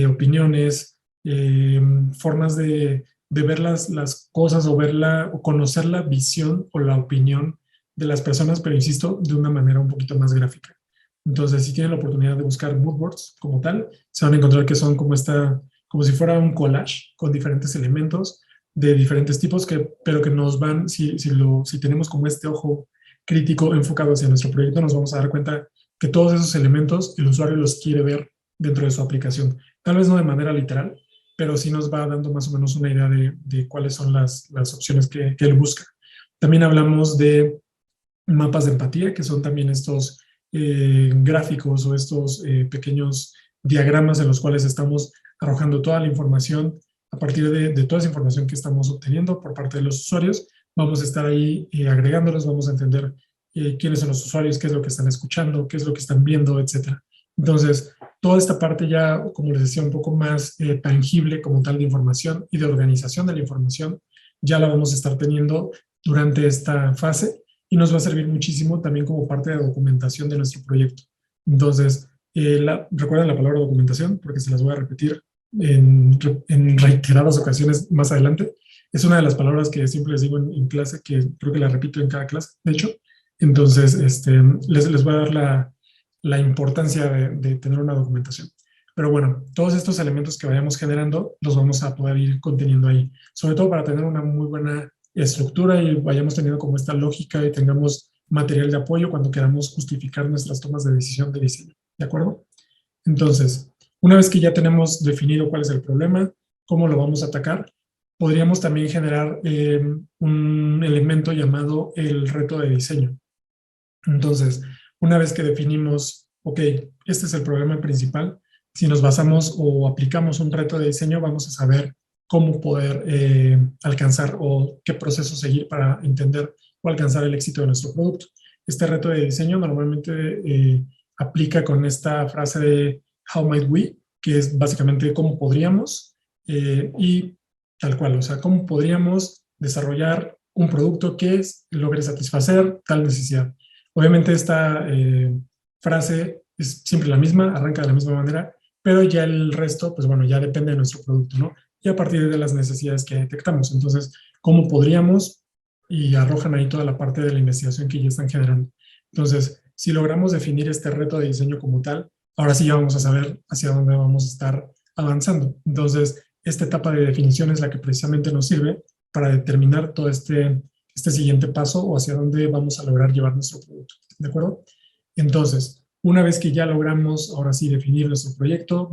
opiniones, formas de ver las cosas o conocer la visión o la opinión de las personas, pero insisto, de una manera un poquito más gráfica. Entonces, si tienen la oportunidad de buscar mood boards como tal, se van a encontrar que son como si fuera un collage con diferentes elementos de diferentes tipos, pero que nos van, si tenemos como este ojo crítico enfocado hacia nuestro proyecto, nos vamos a dar cuenta que todos esos elementos el usuario los quiere ver dentro de su aplicación. Tal vez no de manera literal, pero sí nos va dando más o menos una idea de cuáles son las opciones que él busca. También hablamos de mapas de empatía, que son también estos gráficos o estos pequeños diagramas en los cuales estamos arrojando toda la información a partir de toda esa información que estamos obteniendo por parte de los usuarios. Vamos a estar ahí agregándolos, vamos a entender quiénes son los usuarios, qué es lo que están escuchando, qué es lo que están viendo, etcétera. Entonces, toda esta parte ya, como les decía, un poco más tangible como tal de información y de organización de la información, ya la vamos a estar teniendo durante esta fase y nos va a servir muchísimo también como parte de documentación de nuestro proyecto. Entonces, recuerden la palabra documentación porque se las voy a repetir en reiteradas ocasiones más adelante. Es una de las palabras que siempre les digo en clase, que creo que la repito en cada clase, de hecho. Entonces, les voy a dar la importancia de tener una documentación. Pero bueno, todos estos elementos que vayamos generando los vamos a poder ir conteniendo ahí, sobre todo para tener una muy buena estructura y vayamos teniendo como esta lógica y tengamos material de apoyo cuando queramos justificar nuestras tomas de decisión de diseño. ¿De acuerdo? Entonces, una vez que ya tenemos definido cuál es el problema, cómo lo vamos a atacar, podríamos también generar un elemento llamado el reto de diseño. Entonces, una vez que definimos, ok, este es el problema principal, si nos basamos o aplicamos un reto de diseño, vamos a saber cómo poder alcanzar o qué proceso seguir para entender o alcanzar el éxito de nuestro producto. Este reto de diseño normalmente aplica con esta frase de how might we, que es básicamente cómo podríamos y tal cual, o sea, cómo podríamos desarrollar un producto que logre satisfacer tal necesidad. Obviamente esta frase es siempre la misma, arranca de la misma manera, pero ya el resto, pues bueno, ya depende de nuestro producto, ¿no? Y a partir de las necesidades que detectamos. Entonces, ¿cómo podríamos? Y arrojan ahí toda la parte de la investigación que ya están generando. Entonces, si logramos definir este reto de diseño como tal, ahora sí ya vamos a saber hacia dónde vamos a estar avanzando. Entonces, esta etapa de definición es la que precisamente nos sirve para determinar todo este siguiente paso o hacia dónde vamos a lograr llevar nuestro producto. ¿De acuerdo? Entonces, una vez que ya logramos ahora sí definir nuestro proyecto,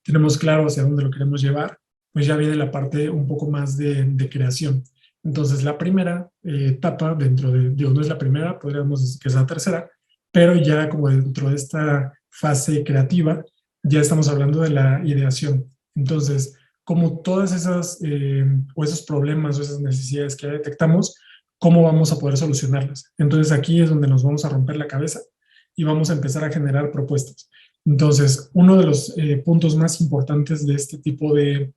tenemos claro hacia dónde lo queremos llevar, pues ya viene la parte un poco más de creación. Entonces, la primera etapa no es la primera, podríamos decir que es la tercera, pero ya como dentro de esta fase creativa, ya estamos hablando de la ideación. Entonces, como todas esas o esos problemas o esas necesidades que ya detectamos, ¿cómo vamos a poder solucionarlas? Entonces, aquí es donde nos vamos a romper la cabeza y vamos a empezar a generar propuestas. Entonces, uno de los puntos más importantes de este tipo o de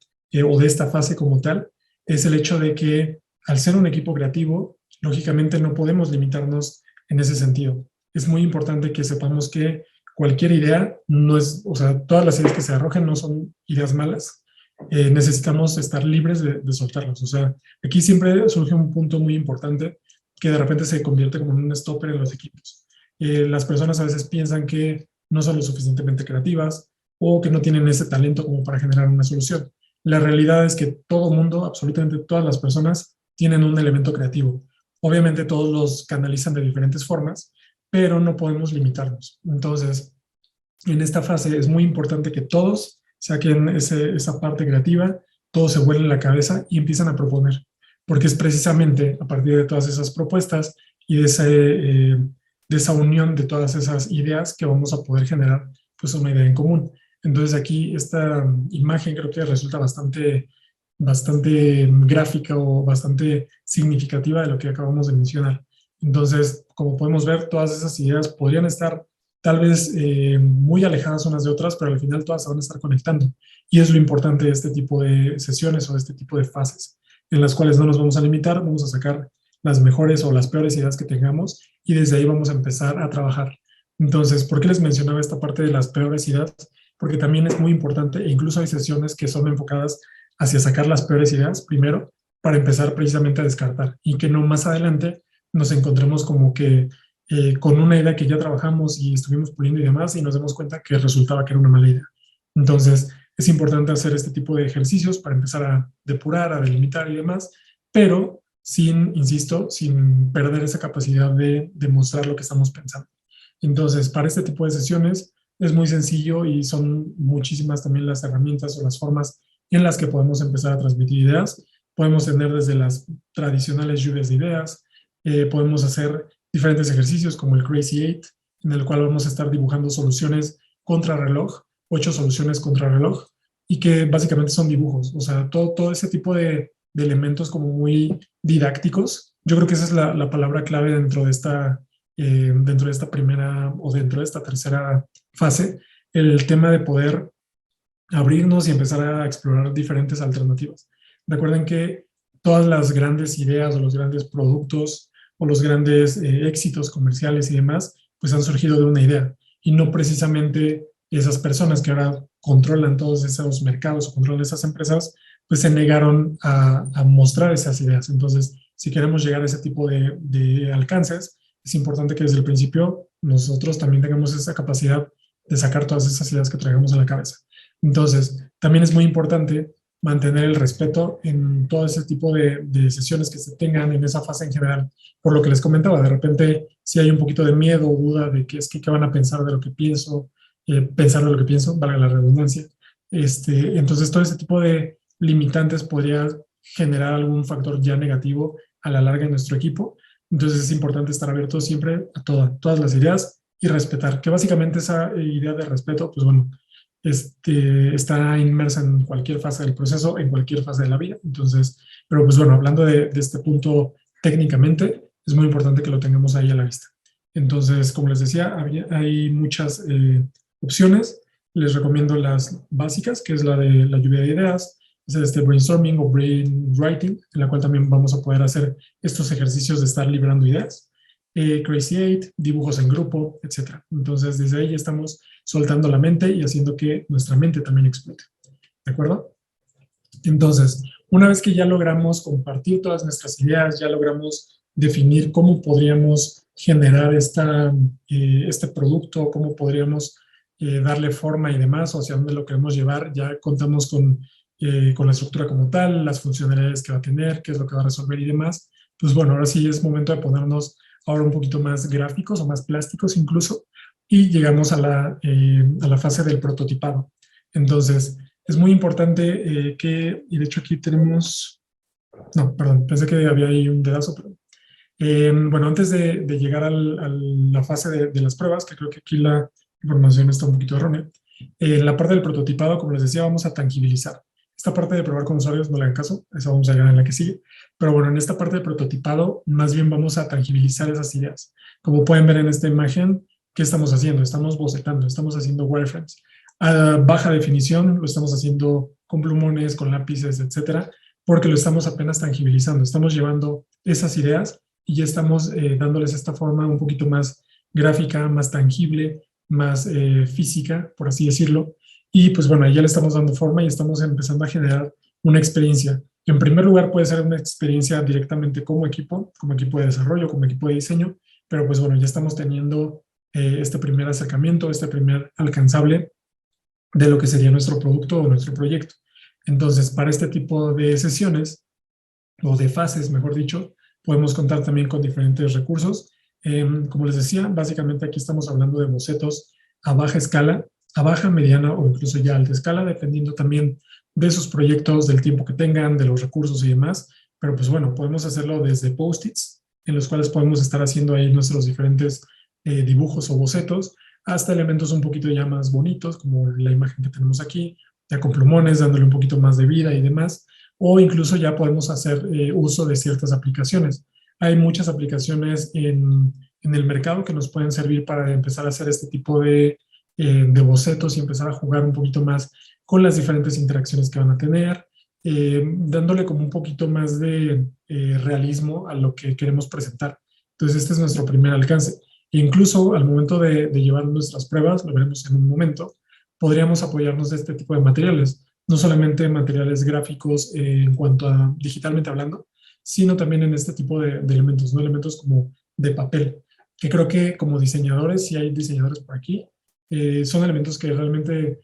esta fase como tal, es el hecho de que al ser un equipo creativo, lógicamente no podemos limitarnos en ese sentido. Es muy importante que sepamos que cualquier idea no es, o sea, todas las ideas que se arrojen no son ideas malas. Necesitamos estar libres de soltarlas. O sea, aquí siempre surge un punto muy importante que de repente se convierte como en un stopper en los equipos. Las personas a veces piensan que no son lo suficientemente creativas o que no tienen ese talento como para generar una solución. La realidad es que todo mundo, absolutamente todas las personas, tienen un elemento creativo. Obviamente todos los canalizan de diferentes formas, pero no podemos limitarnos. Entonces, en esta fase es muy importante que todos saquen esa parte creativa, todos se vuelen la cabeza y empiezan a proponer, porque es precisamente a partir de todas esas propuestas y de esa unión de todas esas ideas que vamos a poder generar pues una idea en común. Entonces aquí esta imagen creo que resulta bastante gráfica o bastante significativa de lo que acabamos de mencionar. Entonces, como podemos ver, todas esas ideas podrían estar tal vez muy alejadas unas de otras, pero al final todas se van a estar conectando. Y es lo importante de este tipo de sesiones o de este tipo de fases, en las cuales no nos vamos a limitar, vamos a sacar las mejores o las peores ideas que tengamos y desde ahí vamos a empezar a trabajar. Entonces, ¿por qué les mencionaba esta parte de las peores ideas? Porque también es muy importante e incluso hay sesiones que son enfocadas hacia sacar las peores ideas primero para empezar precisamente a descartar y que no más adelante nos encontremos como que con una idea que ya trabajamos y estuvimos puliendo y demás y nos demos cuenta que resultaba que era una mala idea. Entonces, es importante hacer este tipo de ejercicios para empezar a depurar, a delimitar y demás, pero insisto, sin perder esa capacidad de demostrar lo que estamos pensando. Entonces, para este tipo de sesiones es muy sencillo y son muchísimas también las herramientas o las formas en las que podemos empezar a transmitir ideas. Podemos tener desde las tradicionales lluvias de ideas, podemos hacer diferentes ejercicios como el Crazy 8, en el cual vamos a estar dibujando soluciones contra reloj, 8 soluciones contra reloj, y que básicamente son dibujos. O sea, todo ese tipo de elementos como muy didácticos. Yo creo que esa es la palabra clave dentro de esta primera o dentro de esta tercera fase, el tema de poder abrirnos y empezar a explorar diferentes alternativas. Recuerden que todas las grandes ideas o los grandes productos o los grandes éxitos comerciales y demás, pues han surgido de una idea y no precisamente esas personas que ahora controlan todos esos mercados o controlan esas empresas, pues se negaron a mostrar esas ideas. Entonces, si queremos llegar a ese tipo de alcances, es importante que desde el principio nosotros también tengamos esa capacidad de sacar todas esas ideas que traigamos en la cabeza. Entonces, también es muy importante mantener el respeto en todo ese tipo de sesiones que se tengan en esa fase en general. Por lo que les comentaba, de repente, si hay un poquito de miedo o duda de qué van a pensar de lo que pienso, valga la redundancia. Entonces, todo ese tipo de limitantes podría generar algún factor ya negativo a la larga en nuestro equipo. Entonces, es importante estar abierto siempre a todas las ideas y respetar, que básicamente esa idea de respeto, pues bueno, está inmersa en cualquier fase del proceso, en cualquier fase de la vida. Entonces, pero pues bueno, hablando de este punto técnicamente, es muy importante que lo tengamos ahí a la vista. Entonces, como les decía, hay muchas opciones. Les recomiendo las básicas, que es la de la lluvia de ideas, es este brainstorming o brainwriting, en la cual también vamos a poder hacer estos ejercicios de estar liberando ideas. Crazy 8, dibujos en grupo, etc. Entonces, desde ahí ya estamos soltando la mente y haciendo que nuestra mente también explote. ¿De acuerdo? Entonces, una vez que ya logramos compartir todas nuestras ideas, ya logramos definir cómo podríamos generar este producto, cómo podríamos darle forma y demás, o hacia dónde lo queremos llevar. Ya contamos con la estructura como tal, las funcionalidades que va a tener, qué es lo que va a resolver y demás. Pues bueno, ahora sí es momento de ponernos ahora un poquito más gráficos o más plásticos incluso, y llegamos a la fase del prototipado. Entonces, es muy importante y de hecho aquí tenemos, no, perdón, pensé que había ahí un dedazo, pero bueno, antes de llegar a la fase de las pruebas, que creo que aquí la información está un poquito errónea, en la parte del prototipado, como les decía, vamos a tangibilizar. Esta parte de probar con usuarios, no le hagan caso, esa vamos a llegar en la que sigue. Pero bueno, en esta parte de prototipado, más bien vamos a tangibilizar esas ideas. Como pueden ver en esta imagen, ¿qué estamos haciendo? Estamos bocetando, estamos haciendo wireframes. A baja definición, lo estamos haciendo con plumones, con lápices, etcétera, porque lo estamos apenas tangibilizando. Estamos llevando esas ideas y ya estamos dándoles esta forma un poquito más gráfica, más tangible, más física, por así decirlo. Y pues bueno, ahí ya le estamos dando forma y estamos empezando a generar una experiencia. En primer lugar, puede ser una experiencia directamente como equipo de desarrollo, como equipo de diseño, pero pues bueno, ya estamos teniendo este primer acercamiento, este primer alcanzable de lo que sería nuestro producto o nuestro proyecto. Entonces, para este tipo de sesiones, o de fases, mejor dicho, podemos contar también con diferentes recursos. Como les decía, básicamente aquí estamos hablando de bocetos a baja escala, a baja, mediana o incluso ya alta escala, dependiendo también de sus proyectos, del tiempo que tengan, de los recursos y demás. Pero pues bueno, podemos hacerlo desde post-its, en los cuales podemos estar haciendo ahí nuestros diferentes dibujos o bocetos, hasta elementos un poquito ya más bonitos, como la imagen que tenemos aquí, ya con plumones, dándole un poquito más de vida y demás, o incluso ya podemos hacer uso de ciertas aplicaciones. Hay muchas aplicaciones en el mercado que nos pueden servir para empezar a hacer este tipo de bocetos y empezar a jugar un poquito más con las diferentes interacciones que van a tener, dándole como un poquito más de realismo a lo que queremos presentar. Entonces, este es nuestro primer alcance. E incluso al momento de llevar nuestras pruebas, lo veremos en un momento, podríamos apoyarnos de este tipo de materiales, no solamente materiales gráficos en cuanto a digitalmente hablando, sino también en este tipo de elementos, ¿no? Elementos como de papel, que creo que como diseñadores, si hay diseñadores por aquí, son elementos que realmente,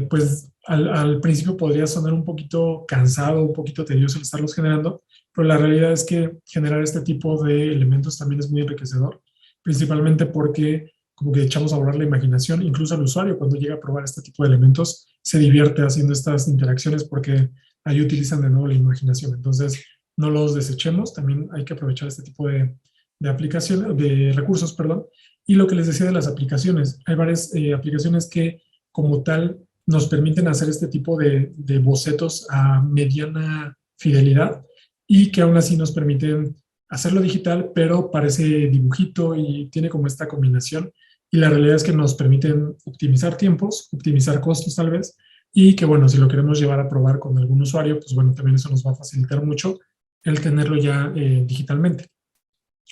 pues al principio podría sonar un poquito cansado, un poquito tedioso el estarlos generando, pero la realidad es que generar este tipo de elementos también es muy enriquecedor, principalmente porque como que echamos a volar la imaginación, incluso al usuario cuando llega a probar este tipo de elementos se divierte haciendo estas interacciones porque ahí utilizan de nuevo la imaginación. Entonces, no los desechemos, también hay que aprovechar este tipo de aplicaciones, de recursos, perdón. Y lo que les decía de las aplicaciones, hay varias aplicaciones que como tal nos permiten hacer este tipo de bocetos a mediana fidelidad y que aún así nos permiten hacerlo digital, pero parece dibujito y tiene como esta combinación. Y la realidad es que nos permiten optimizar tiempos, optimizar costos tal vez, y que bueno, si lo queremos llevar a probar con algún usuario, pues bueno, también eso nos va a facilitar mucho el tenerlo ya digitalmente.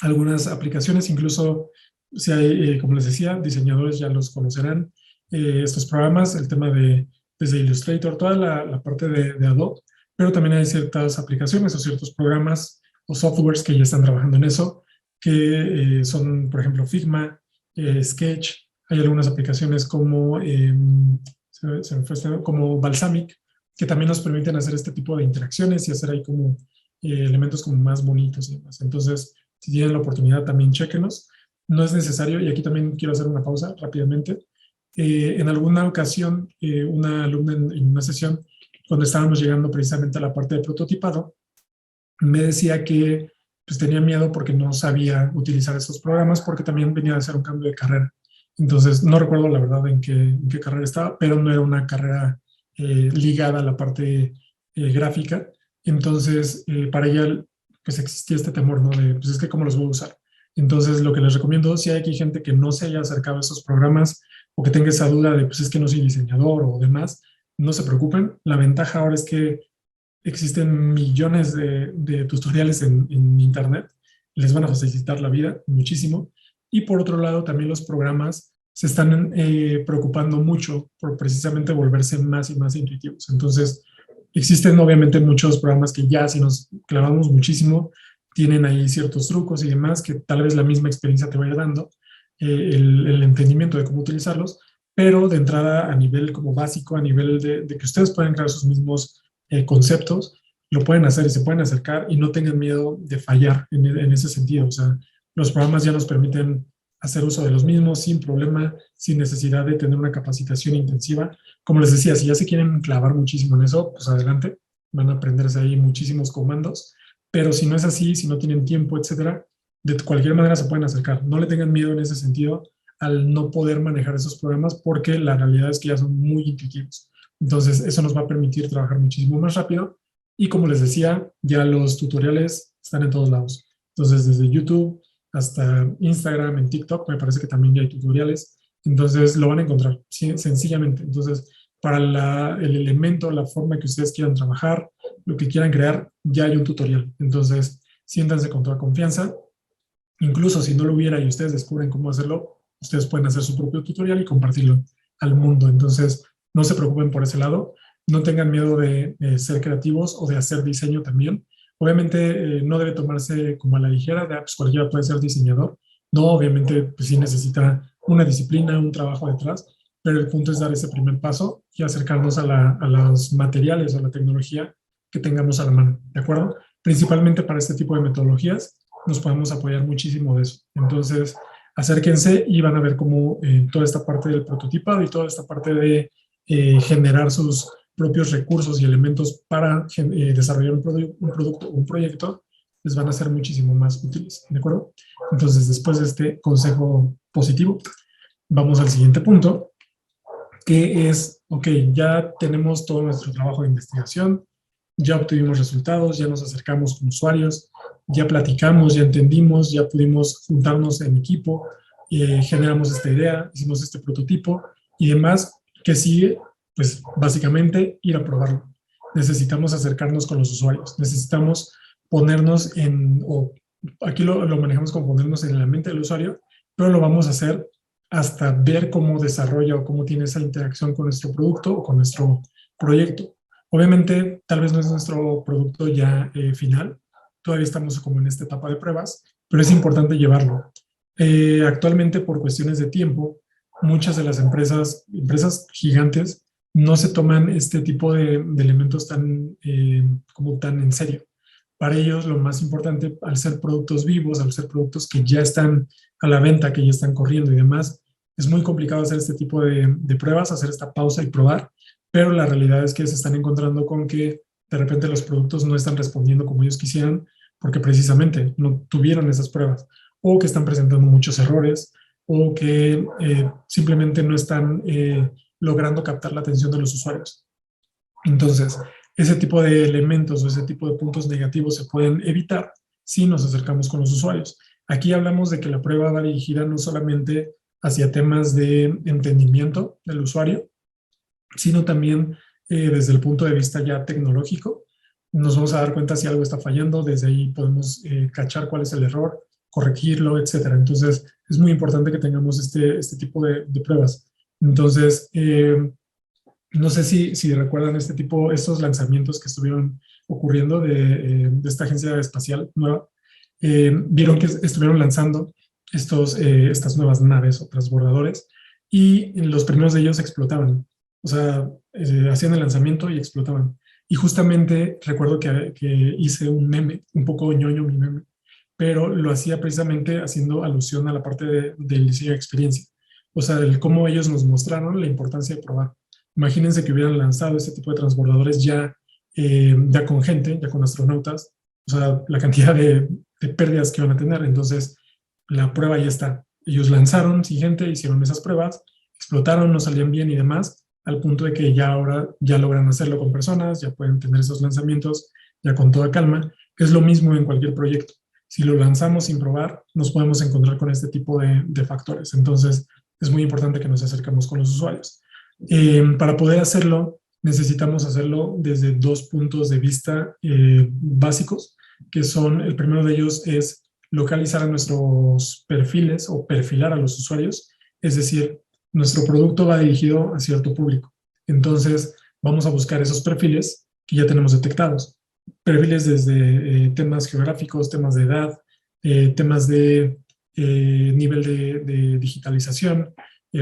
Algunas aplicaciones, incluso si hay, como les decía, diseñadores ya los conocerán, estos programas, el tema desde Illustrator, toda la parte de Adobe, pero también hay ciertas aplicaciones o ciertos programas o softwares que ya están trabajando en eso, que son, por ejemplo, Figma, Sketch, hay algunas aplicaciones como Balsamic, que también nos permiten hacer este tipo de interacciones y hacer ahí como elementos como más bonitos y demás. Entonces, si tienen la oportunidad, también chéquenos. No es necesario, y aquí también quiero hacer una pausa rápidamente. En alguna ocasión, una alumna en una sesión, cuando estábamos llegando precisamente a la parte de prototipado, me decía que pues, tenía miedo porque no sabía utilizar estos programas, porque también venía a hacer un cambio de carrera. Entonces, no recuerdo la verdad en qué carrera estaba, pero no era una carrera ligada a la parte gráfica. Entonces, para ella, pues existía este temor, ¿no? De, pues es que cómo los voy a usar. Entonces, lo que les recomiendo, si hay aquí gente que no se haya acercado a estos programas o que tenga esa duda de, pues es que no soy diseñador o demás, no se preocupen. La ventaja ahora es que existen millones de tutoriales en Internet, les van a facilitar la vida muchísimo. Y por otro lado, también los programas se están preocupando mucho por precisamente volverse más y más intuitivos. Entonces, existen obviamente muchos programas que ya si nos clavamos muchísimo, tienen ahí ciertos trucos y demás que tal vez la misma experiencia te va a ir dando, el entendimiento de cómo utilizarlos, pero de entrada a nivel como básico, a nivel de que ustedes pueden crear sus mismos conceptos, lo pueden hacer y se pueden acercar y no tengan miedo de fallar en ese sentido. O sea, los programas ya nos permiten hacer uso de los mismos sin problema, sin necesidad de tener una capacitación intensiva. Como les decía, si ya se quieren clavar muchísimo en eso, pues adelante, van a aprenderse ahí muchísimos comandos, pero si no es así, si no tienen tiempo, etcétera, de cualquier manera se pueden acercar. No le tengan miedo en ese sentido al no poder manejar esos programas porque la realidad es que ya son muy intuitivos. Entonces, eso nos va a permitir trabajar muchísimo más rápido y como les decía, ya los tutoriales están en todos lados. Entonces, desde YouTube hasta Instagram, en TikTok, me parece que también ya hay tutoriales. Entonces, lo van a encontrar sencillamente. Entonces, para el elemento, la forma que ustedes quieran trabajar, lo que quieran crear, ya hay un tutorial. Entonces, siéntanse con toda confianza. Incluso si no lo hubiera y ustedes descubren cómo hacerlo, ustedes pueden hacer su propio tutorial y compartirlo al mundo. Entonces, no se preocupen por ese lado. No tengan miedo de ser creativos o de hacer diseño también. Obviamente, no debe tomarse como a la ligera, de pues cualquiera puede ser diseñador. No, obviamente, pues sí necesita una disciplina, un trabajo detrás, pero el punto es dar ese primer paso y acercarnos a los materiales, a la tecnología que tengamos a la mano, ¿de acuerdo? Principalmente para este tipo de metodologías nos podemos apoyar muchísimo de eso. Entonces, acérquense y van a ver cómo toda esta parte del prototipado y toda esta parte de generar sus propios recursos y elementos para desarrollar un producto o un proyecto les van a ser muchísimo más útiles, ¿de acuerdo? Entonces, después de este consejo positivo, vamos al siguiente punto, que es, ok, ya tenemos todo nuestro trabajo de investigación, ya obtuvimos resultados, ya nos acercamos con usuarios, ya platicamos, ya entendimos, ya pudimos juntarnos en equipo, generamos esta idea, hicimos este prototipo y demás, que sigue, pues básicamente ir a probarlo. Necesitamos acercarnos con los usuarios, necesitamos ponernos o aquí lo manejamos como ponernos en la mente del usuario, pero lo vamos a hacer hasta ver cómo desarrolla o cómo tiene esa interacción con nuestro producto o con nuestro proyecto. Obviamente, tal vez no es nuestro producto ya final, todavía estamos como en esta etapa de pruebas, pero es importante llevarlo. Actualmente, por cuestiones de tiempo, muchas de las empresas gigantes, no se toman este tipo de elementos como tan en serio. Para ellos, lo más importante, al ser productos vivos, al ser productos que ya están a la venta, que ya están corriendo y demás, es muy complicado hacer este tipo de pruebas, hacer esta pausa y probar, pero la realidad es que se están encontrando con que de repente los productos no están respondiendo como ellos quisieran porque precisamente no tuvieron esas pruebas o que están presentando muchos errores o que simplemente no están logrando captar la atención de los usuarios. Entonces, ese tipo de elementos o ese tipo de puntos negativos se pueden evitar si nos acercamos con los usuarios. Aquí hablamos de que la prueba va dirigida no solamente hacia temas de entendimiento del usuario, sino también desde el punto de vista ya tecnológico. Nos vamos a dar cuenta si algo está fallando, desde ahí podemos cachar cuál es el error, corregirlo, etcétera. Entonces, es muy importante que tengamos este tipo de pruebas. Entonces, no sé si recuerdan estos lanzamientos que estuvieron ocurriendo de esta agencia espacial nueva. Vieron que estuvieron lanzando estas nuevas naves o transbordadores y los primeros de ellos explotaban. O sea, hacían el lanzamiento y explotaban. Y justamente recuerdo que hice un meme, un poco ñoño mi meme, pero lo hacía precisamente haciendo alusión a la parte del diseño de experiencia. O sea, el cómo ellos nos mostraron la importancia de probar. Imagínense que hubieran lanzado este tipo de transbordadores ya con gente, ya con astronautas, o sea, la cantidad de pérdidas que van a tener. Entonces, la prueba ya está. Ellos lanzaron sin gente, hicieron esas pruebas, explotaron, no salían bien y demás, al punto de que ya ahora ya logran hacerlo con personas, ya pueden tener esos lanzamientos ya con toda calma. Es lo mismo en cualquier proyecto. Si lo lanzamos sin probar, nos podemos encontrar con este tipo de factores. Entonces, es muy importante que nos acercamos con los usuarios. Para poder hacerlo, necesitamos hacerlo desde dos puntos de vista básicos, que son, el primero de ellos es localizar a nuestros perfiles o perfilar a los usuarios, es decir, nuestro producto va dirigido a cierto público. Entonces, vamos a buscar esos perfiles que ya tenemos detectados. perfiles desde temas geográficos, temas de edad, temas de nivel de digitalización,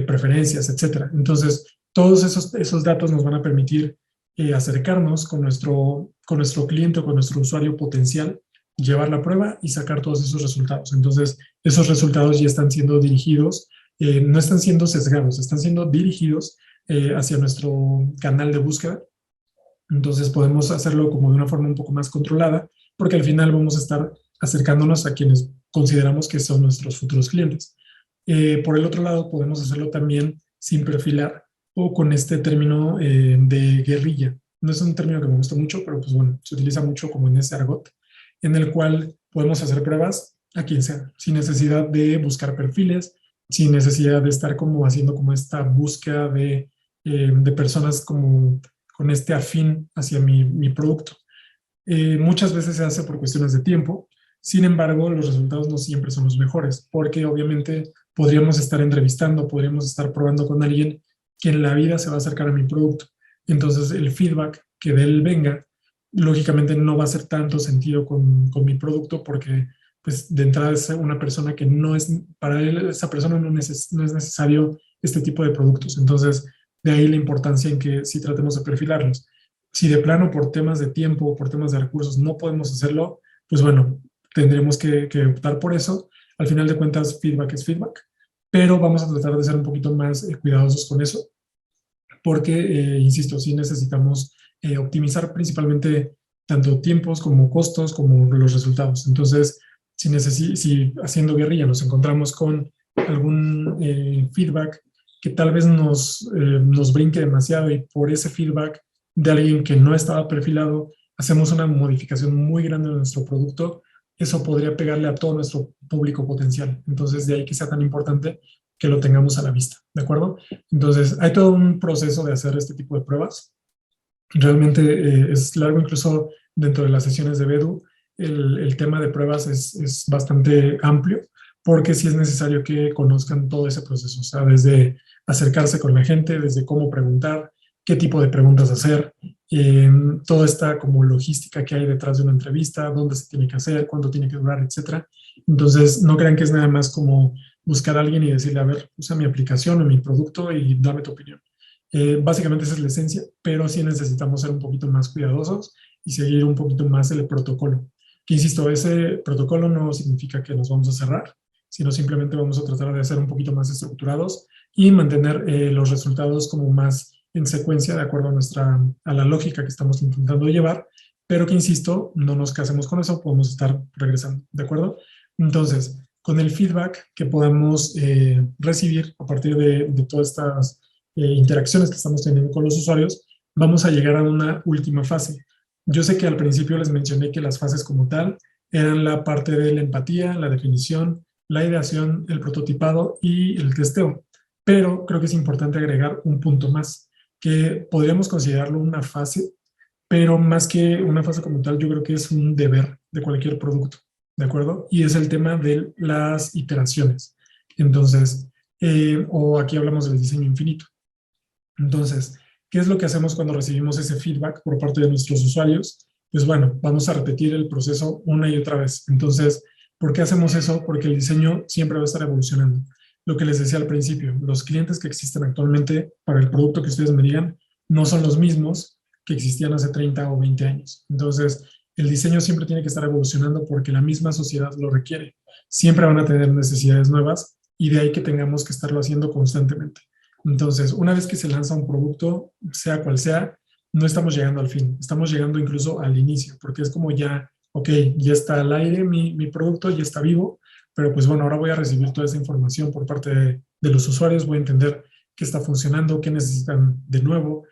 preferencias, etcétera. Entonces, todos esos datos nos van a permitir acercarnos con nuestro cliente o con nuestro usuario potencial, llevar la prueba y sacar todos esos resultados. Entonces, esos resultados ya están siendo dirigidos, no están siendo sesgados, están siendo dirigidos hacia nuestro canal de búsqueda. Entonces podemos hacerlo como de una forma un poco más controlada, porque al final vamos a estar acercándonos a quienes consideramos que son nuestros futuros clientes. Por el otro lado, podemos hacerlo también sin perfilar o con este término de guerrilla. No es un término que me gusta mucho, pero pues bueno, se utiliza mucho como en ese argot, en el cual podemos hacer pruebas a quien sea, sin necesidad de buscar perfiles, sin necesidad de estar como haciendo como esta búsqueda de personas como con este afín hacia mi producto. Muchas veces se hace por cuestiones de tiempo, sin embargo, los resultados no siempre son los mejores, porque obviamente podríamos estar entrevistando, podríamos estar probando con alguien que en la vida se va a acercar a mi producto. Entonces, el feedback que de él venga, lógicamente no va a hacer tanto sentido con mi producto, porque pues de entrada es una persona que no es, para él, esa persona no es necesario este tipo de productos. Entonces, de ahí la importancia en que sí tratemos de perfilarlos. Si de plano por temas de tiempo o por temas de recursos no podemos hacerlo, pues bueno, tendremos que optar por eso. Al final de cuentas, feedback es feedback, pero vamos a tratar de ser un poquito más cuidadosos con eso, porque, insisto, sí necesitamos optimizar principalmente tanto tiempos como costos como los resultados. Entonces, si haciendo guerrilla nos encontramos con algún feedback que tal vez nos brinque demasiado y por ese feedback de alguien que no estaba perfilado, hacemos una modificación muy grande de nuestro producto, eso podría pegarle a todo nuestro público potencial. Entonces, de ahí que sea tan importante que lo tengamos a la vista, ¿de acuerdo? Entonces, hay todo un proceso de hacer este tipo de pruebas. Realmente es largo, incluso dentro de las sesiones de Bedu, el tema de pruebas es bastante amplio, porque sí es necesario que conozcan todo ese proceso, o sea, desde acercarse con la gente, desde cómo preguntar, qué tipo de preguntas hacer, toda esta como logística que hay detrás de una entrevista, dónde se tiene que hacer, cuánto tiene que durar, etcétera. Entonces, no crean que es nada más como buscar a alguien y decirle, a ver, usa mi aplicación o mi producto y dame tu opinión. Básicamente esa es la esencia, pero sí necesitamos ser un poquito más cuidadosos y seguir un poquito más el protocolo. Que insisto, ese protocolo no significa que nos vamos a cerrar, sino simplemente vamos a tratar de ser un poquito más estructurados y mantener los resultados como más en secuencia de acuerdo a la lógica que estamos intentando llevar, pero que insisto, no nos casemos con eso, podemos estar regresando, ¿de acuerdo? Entonces, con el feedback que podamos recibir a partir de todas estas interacciones que estamos teniendo con los usuarios, vamos a llegar a una última fase. Yo sé que al principio les mencioné que las fases como tal eran la parte de la empatía, la definición, la ideación, el prototipado y el testeo, pero creo que es importante agregar un punto más, que podríamos considerarlo una fase, pero más que una fase como tal, yo creo que es un deber de cualquier producto, ¿de acuerdo? Y es el tema de las iteraciones. Entonces, o aquí hablamos del diseño infinito. Entonces, ¿qué es lo que hacemos cuando recibimos ese feedback por parte de nuestros usuarios? Pues bueno, vamos a repetir el proceso una y otra vez. Entonces, ¿por qué hacemos eso? Porque el diseño siempre va a estar evolucionando. Lo que les decía al principio, los clientes que existen actualmente para el producto que ustedes me digan no son los mismos que existían hace 30 o 20 años. Entonces, el diseño siempre tiene que estar evolucionando porque la misma sociedad lo requiere. Siempre van a tener necesidades nuevas y de ahí que tengamos que estarlo haciendo constantemente. Entonces, una vez que se lanza un producto, sea cual sea, no estamos llegando al fin, estamos llegando incluso al inicio, porque es como ya, ok, ya está al aire mi producto, ya está vivo, pero pues bueno, ahora voy a recibir toda esa información por parte de los usuarios, voy a entender qué está funcionando, qué necesitan de nuevo.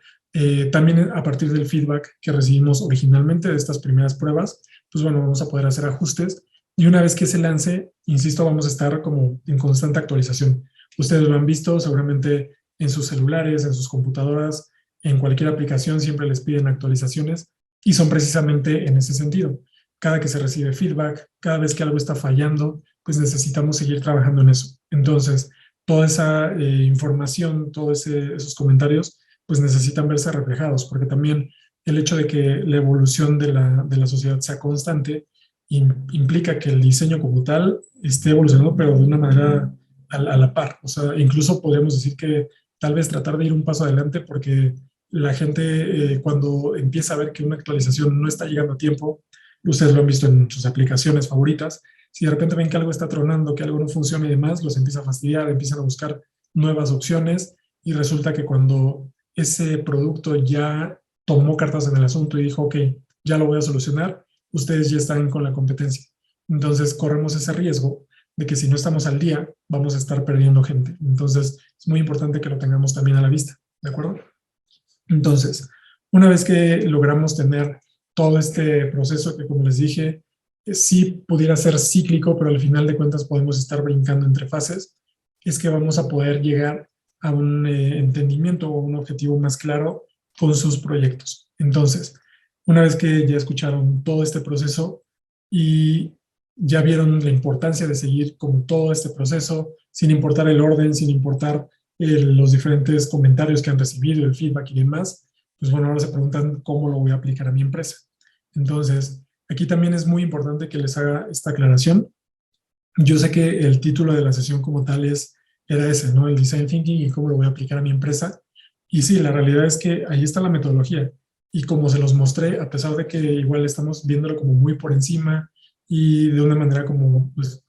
También a partir del feedback que recibimos originalmente de estas primeras pruebas, pues bueno, vamos a poder hacer ajustes y una vez que se lance, insisto, vamos a estar como en constante actualización. Ustedes lo han visto, seguramente en sus celulares, en sus computadoras, en cualquier aplicación siempre les piden actualizaciones y son precisamente en ese sentido. Cada que se recibe feedback, cada vez que algo está fallando, pues necesitamos seguir trabajando en eso. Entonces, toda esa información, todos esos comentarios, pues necesitan verse reflejados, porque también el hecho de que la evolución de la sociedad sea constante implica que el diseño como tal esté evolucionando, pero de una manera a la par. O sea, incluso podríamos decir que tal vez tratar de ir un paso adelante porque la gente cuando empieza a ver que una actualización no está llegando a tiempo, ustedes lo han visto en sus aplicaciones favoritas, si de repente ven que algo está tronando, que algo no funciona y demás, los empieza a fastidiar, empiezan a buscar nuevas opciones y resulta que cuando ese producto ya tomó cartas en el asunto y dijo, ok, ya lo voy a solucionar, ustedes ya están con la competencia. Entonces corremos ese riesgo de que si no estamos al día, vamos a estar perdiendo gente. Entonces es muy importante que lo tengamos también a la vista, ¿de acuerdo? Entonces, una vez que logramos tener todo este proceso que, como les dije, sí pudiera ser cíclico, pero al final de cuentas podemos estar brincando entre fases, es que vamos a poder llegar a un entendimiento o un objetivo más claro con sus proyectos. Entonces, una vez que ya escucharon todo este proceso y ya vieron la importancia de seguir con todo este proceso, sin importar el orden, sin importar los diferentes comentarios que han recibido, el feedback y demás, pues bueno, ahora se preguntan cómo lo voy a aplicar a mi empresa. Entonces, aquí también es muy importante que les haga esta aclaración. Yo sé que el título de la sesión como tal era ese, ¿no? El Design Thinking y cómo lo voy a aplicar a mi empresa. Y sí, la realidad es que ahí está la metodología. Y como se los mostré, a pesar de que igual estamos viéndolo como muy por encima y de una manera como, pues,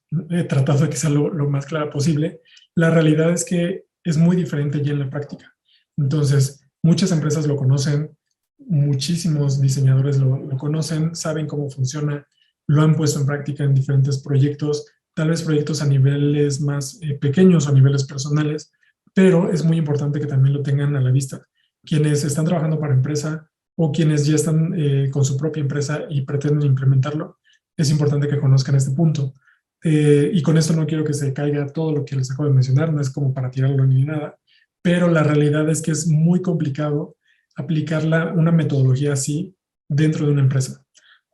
tratando de que sea lo más clara posible, la realidad es que es muy diferente ya en la práctica. Entonces, muchas empresas lo conocen, muchísimos diseñadores lo conocen, saben cómo funciona, lo han puesto en práctica en diferentes proyectos, tal vez proyectos a niveles más pequeños o a niveles personales, pero es muy importante que también lo tengan a la vista. Quienes están trabajando para empresa o quienes ya están con su propia empresa y pretenden implementarlo, es importante que conozcan este punto. Y con esto no quiero que se caiga todo lo que les acabo de mencionar, no es como para tirarlo ni nada, pero la realidad es que es muy complicado aplicar una metodología así dentro de una empresa,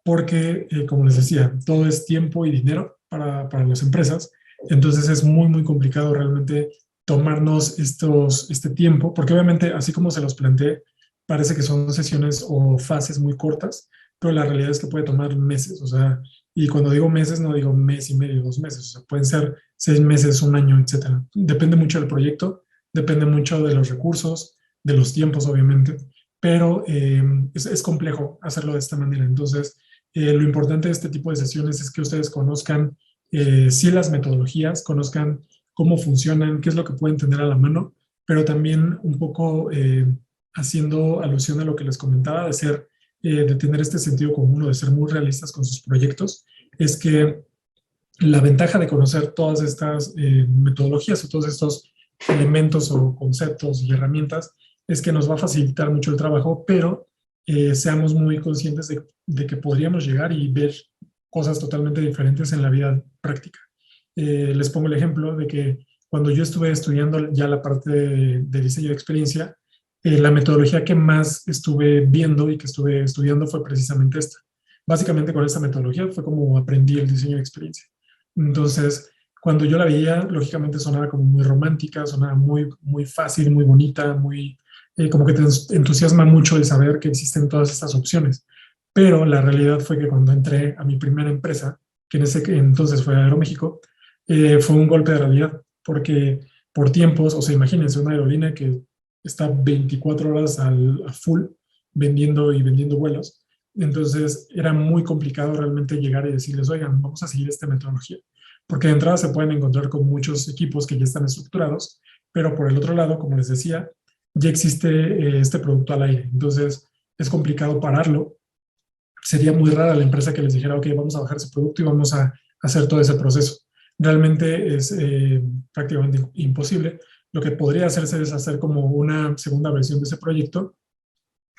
porque, como les decía, todo es tiempo y dinero para las empresas, entonces es muy, muy complicado realmente tomarnos este tiempo, porque obviamente, así como se los planteé, parece que son sesiones o fases muy cortas, pero la realidad es que puede tomar meses, o sea, y cuando digo meses, no digo mes y medio, 2 meses, o sea, pueden ser 6 meses, un año, etcétera. Depende mucho del proyecto, depende mucho de los recursos, de los tiempos, obviamente, pero es complejo hacerlo de esta manera. Entonces, lo importante de este tipo de sesiones es que ustedes conozcan sí las metodologías, conozcan cómo funcionan, qué es lo que pueden tener a la mano, pero también un poco haciendo alusión a lo que les comentaba de tener este sentido común o de ser muy realistas con sus proyectos, es que la ventaja de conocer todas estas metodologías o todos estos elementos o conceptos y herramientas es que nos va a facilitar mucho el trabajo, pero seamos muy conscientes de que podríamos llegar y ver cosas totalmente diferentes en la vida práctica. Les pongo el ejemplo de que cuando yo estuve estudiando ya la parte de diseño de experiencia, la metodología que más estuve viendo y que estuve estudiando fue precisamente esta. Básicamente con esta metodología fue como aprendí el diseño de experiencia. Entonces, cuando yo la veía, lógicamente sonaba como muy romántica, sonaba muy, muy fácil, muy bonita, muy, como que te entusiasma mucho el saber que existen todas estas opciones. Pero la realidad fue que cuando entré a mi primera empresa, que en ese entonces fue Aeroméxico, fue un golpe de realidad, porque por tiempos, o sea, imagínense una aerolínea que está 24 horas a full vendiendo y vendiendo vuelos. Entonces era muy complicado realmente llegar y decirles, oigan, vamos a seguir esta metodología. Porque de entrada se pueden encontrar con muchos equipos que ya están estructurados, pero por el otro lado, como les decía, ya existe este producto al aire. Entonces es complicado pararlo. Sería muy rara la empresa que les dijera, ok, vamos a bajar ese producto y vamos a hacer todo ese proceso. Realmente es prácticamente imposible. Lo que podría hacerse es hacer como una segunda versión de ese proyecto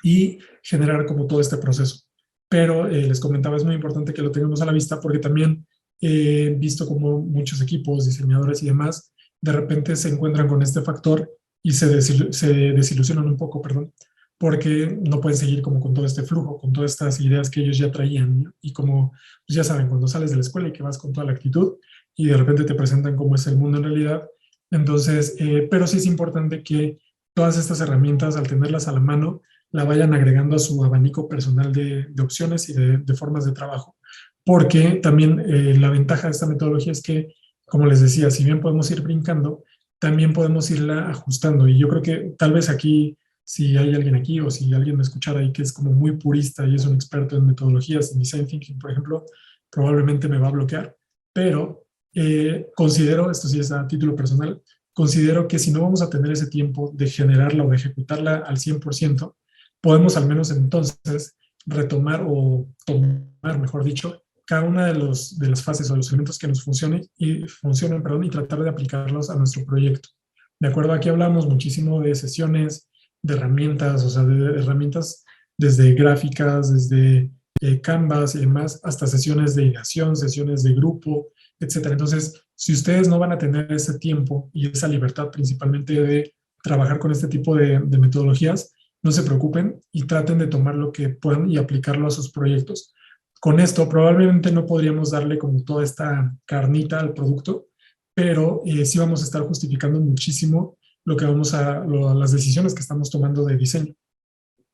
y generar como todo este proceso. Pero les comentaba, es muy importante que lo tengamos a la vista porque también he visto como muchos equipos, diseñadores y demás, de repente se encuentran con este factor y se desilusionan un poco, perdón, porque no pueden seguir como con todo este flujo, con todas estas ideas que ellos ya traían, ¿no? Y como, pues ya saben, cuando sales de la escuela y que vas con toda la actitud y de repente te presentan cómo es el mundo en realidad, entonces, pero sí es importante que todas estas herramientas, al tenerlas a la mano, la vayan agregando a su abanico personal de opciones y de formas de trabajo. Porque también la ventaja de esta metodología es que, como les decía, si bien podemos ir brincando, también podemos irla ajustando. Y yo creo que tal vez aquí, si hay alguien aquí o si alguien me escuchara ahí que es como muy purista y es un experto en metodologías, en design thinking, por ejemplo, probablemente me va a bloquear. Pero considero, esto sí es a título personal, considero que si no vamos a tener ese tiempo de generarla o de ejecutarla al 100%, podemos al menos entonces retomar o tomar, mejor dicho, cada una de las fases o de los elementos que nos funcionen, perdón, y tratar de aplicarlos a nuestro proyecto. De acuerdo, aquí hablamos muchísimo de sesiones, de herramientas, o sea, de herramientas desde gráficas, desde Canvas y demás, hasta sesiones de ideación, sesiones de grupo, etcétera. Entonces, si ustedes no van a tener ese tiempo y esa libertad principalmente de trabajar con este tipo de metodologías, no se preocupen y traten de tomar lo que puedan y aplicarlo a sus proyectos. Con esto probablemente no podríamos darle como toda esta carnita al producto, pero sí vamos a estar justificando muchísimo lo que las decisiones que estamos tomando de diseño.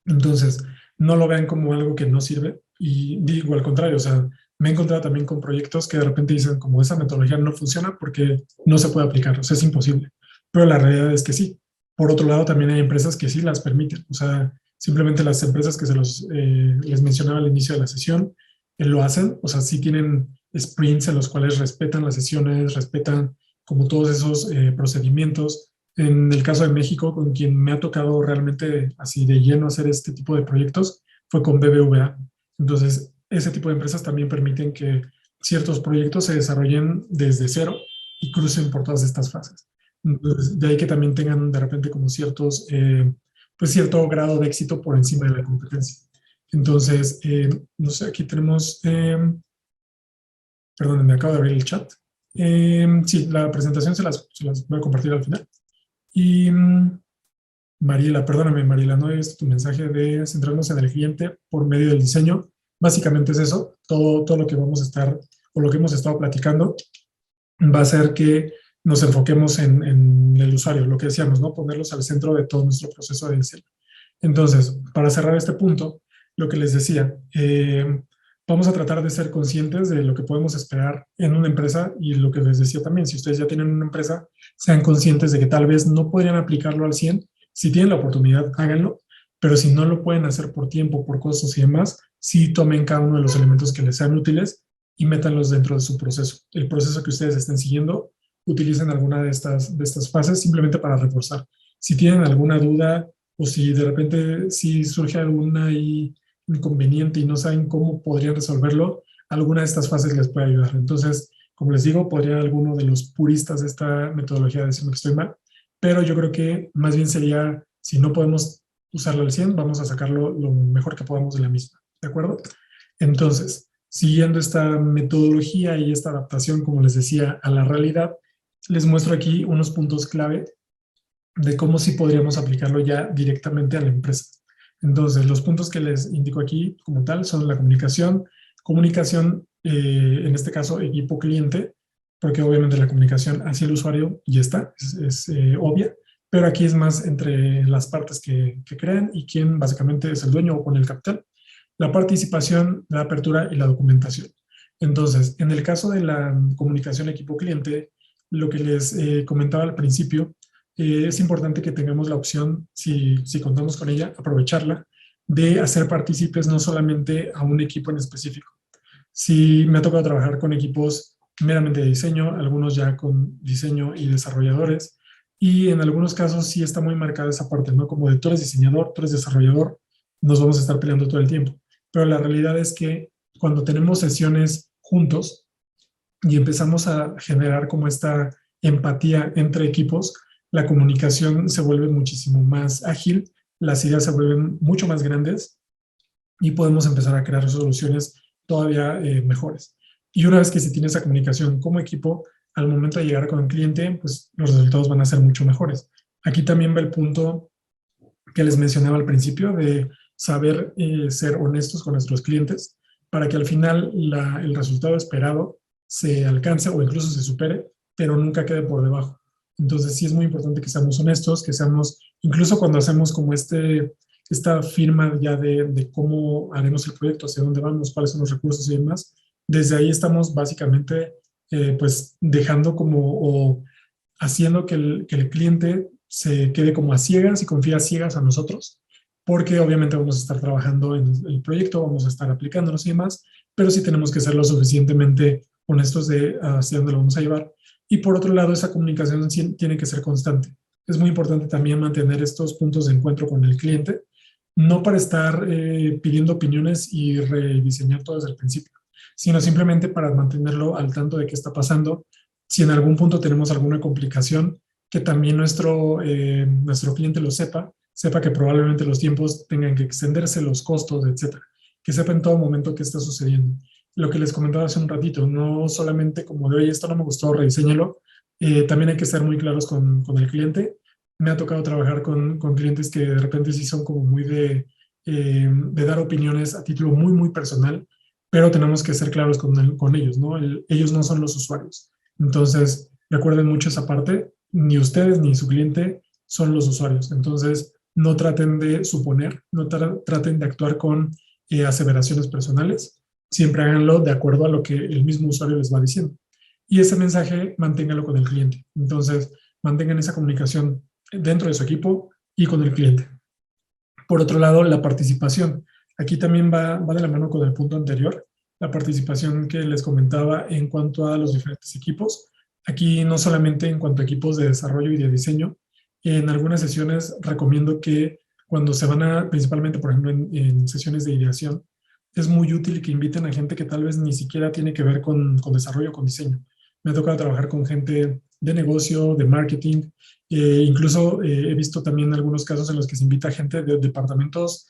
Entonces, no lo vean como algo que no sirve y digo al contrario, o sea, me he encontrado también con proyectos que de repente dicen como esa metodología no funciona porque no se puede aplicar, o sea, es imposible. Pero la realidad es que sí. Por otro lado, también hay empresas que sí las permiten, o sea, simplemente las empresas que les mencionaba al inicio de la sesión, lo hacen, o sea, sí tienen sprints en los cuales respetan las sesiones, respetan como todos esos procedimientos. En el caso de México, con quien me ha tocado realmente así de lleno hacer este tipo de proyectos, fue con BBVA. Entonces, ese tipo de empresas también permiten que ciertos proyectos se desarrollen desde cero y crucen por todas estas fases. Entonces, de ahí que también tengan de repente como pues cierto grado de éxito por encima de la competencia. Entonces, no sé, aquí tenemos, perdón, me acabo de abrir el chat. Sí, la presentación se las voy a compartir al final. Y Mariela, perdóname, Mariela, no he visto tu mensaje de centrarnos en el cliente por medio del diseño. Básicamente es eso, todo lo que vamos a estar o lo que hemos estado platicando va a ser que nos enfoquemos en el usuario, lo que decíamos, ¿no? Ponerlos al centro de todo nuestro proceso de diseño. Entonces, para cerrar este punto, lo que les decía, vamos a tratar de ser conscientes de lo que podemos esperar en una empresa y lo que les decía también, si ustedes ya tienen una empresa, sean conscientes de que tal vez no podrían aplicarlo al 100. Si tienen la oportunidad, háganlo, pero si no lo pueden hacer por tiempo, por costos y demás, sí tomen cada uno de los elementos que les sean útiles y métanlos dentro de su proceso. El proceso que ustedes estén siguiendo, utilicen alguna de estas fases simplemente para reforzar. Si tienen alguna duda o si de repente si surge alguna inconveniente y no saben cómo podrían resolverlo, alguna de estas fases les puede ayudar. Entonces, como les digo, podría alguno de los puristas de esta metodología decirme que estoy mal, pero yo creo que más bien sería, si no podemos usarlo al 100, vamos a sacarlo lo mejor que podamos de la misma, ¿de acuerdo? Entonces, siguiendo esta metodología y esta adaptación, como les decía, a la realidad, les muestro aquí unos puntos clave de cómo sí podríamos aplicarlo ya directamente a la empresa. Entonces, los puntos que les indico aquí como tal son la comunicación, en este caso equipo-cliente, porque obviamente la comunicación hacia el usuario ya está, es obvia, pero aquí es más entre las partes que crean y quién básicamente es el dueño o pone el capital. La participación, la apertura y la documentación. Entonces, en el caso de la comunicación equipo-cliente, lo que les comentaba al principio, es importante que tengamos la opción, si contamos con ella, aprovecharla, de hacer partícipes no solamente a un equipo en específico. Si me ha tocado trabajar con equipos meramente de diseño, algunos ya con diseño y desarrolladores, y en algunos casos sí está muy marcada esa parte, ¿no? Como de tú eres diseñador, tú eres desarrollador, nos vamos a estar peleando todo el tiempo. Pero la realidad es que cuando tenemos sesiones juntos y empezamos a generar como esta empatía entre equipos, la comunicación se vuelve muchísimo más ágil, las ideas se vuelven mucho más grandes y podemos empezar a crear soluciones todavía mejores. Y una vez que se tiene esa comunicación como equipo, al momento de llegar con el cliente, pues los resultados van a ser mucho mejores. Aquí también va el punto que les mencionaba al principio de saber ser honestos con nuestros clientes para que al final el resultado esperado se alcance o incluso se supere, pero nunca quede por debajo. Entonces sí es muy importante que seamos honestos, que seamos, incluso cuando hacemos como esta firma ya de cómo haremos el proyecto, hacia dónde vamos, cuáles son los recursos y demás, desde ahí estamos básicamente pues dejando como o haciendo que el cliente se quede como a ciegas y confíe a ciegas a nosotros, porque obviamente vamos a estar trabajando en el proyecto, vamos a estar aplicándonos y demás, pero sí tenemos que ser lo suficientemente honestos de hacia dónde lo vamos a llevar. Y por otro lado, esa comunicación tiene que ser constante. Es muy importante también mantener estos puntos de encuentro con el cliente, no para estar pidiendo opiniones y rediseñar todo desde el principio, sino simplemente para mantenerlo al tanto de qué está pasando. Si en algún punto tenemos alguna complicación, que también nuestro cliente lo sepa que probablemente los tiempos tengan que extenderse, los costos, etcétera, que sepa en todo momento qué está sucediendo. Lo que les comentaba hace un ratito, no solamente como de, oye, esto no me gustó, rediseñalo, también hay que ser muy claros con el cliente. Me ha tocado trabajar con clientes que de repente sí son como muy de dar opiniones a título muy, muy personal, pero tenemos que ser claros con ellos, ¿no? Ellos no son los usuarios. Entonces, recuerden mucho esa parte, ni ustedes ni su cliente son los usuarios. Entonces, no traten de suponer, no traten de actuar con aseveraciones personales, siempre háganlo de acuerdo a lo que el mismo usuario les va diciendo. Y ese mensaje manténgalo con el cliente. Entonces, mantengan esa comunicación dentro de su equipo y con el cliente. Por otro lado, la participación. Aquí también va de la mano con el punto anterior, la participación que les comentaba en cuanto a los diferentes equipos. Aquí no solamente en cuanto a equipos de desarrollo y de diseño, en algunas sesiones recomiendo que cuando se van a, principalmente por ejemplo en sesiones de ideación, es muy útil que inviten a gente que tal vez ni siquiera tiene que ver con desarrollo, con diseño. Me ha tocado trabajar con gente de negocio, de marketing, incluso he visto también algunos casos en los que se invita gente de departamentos,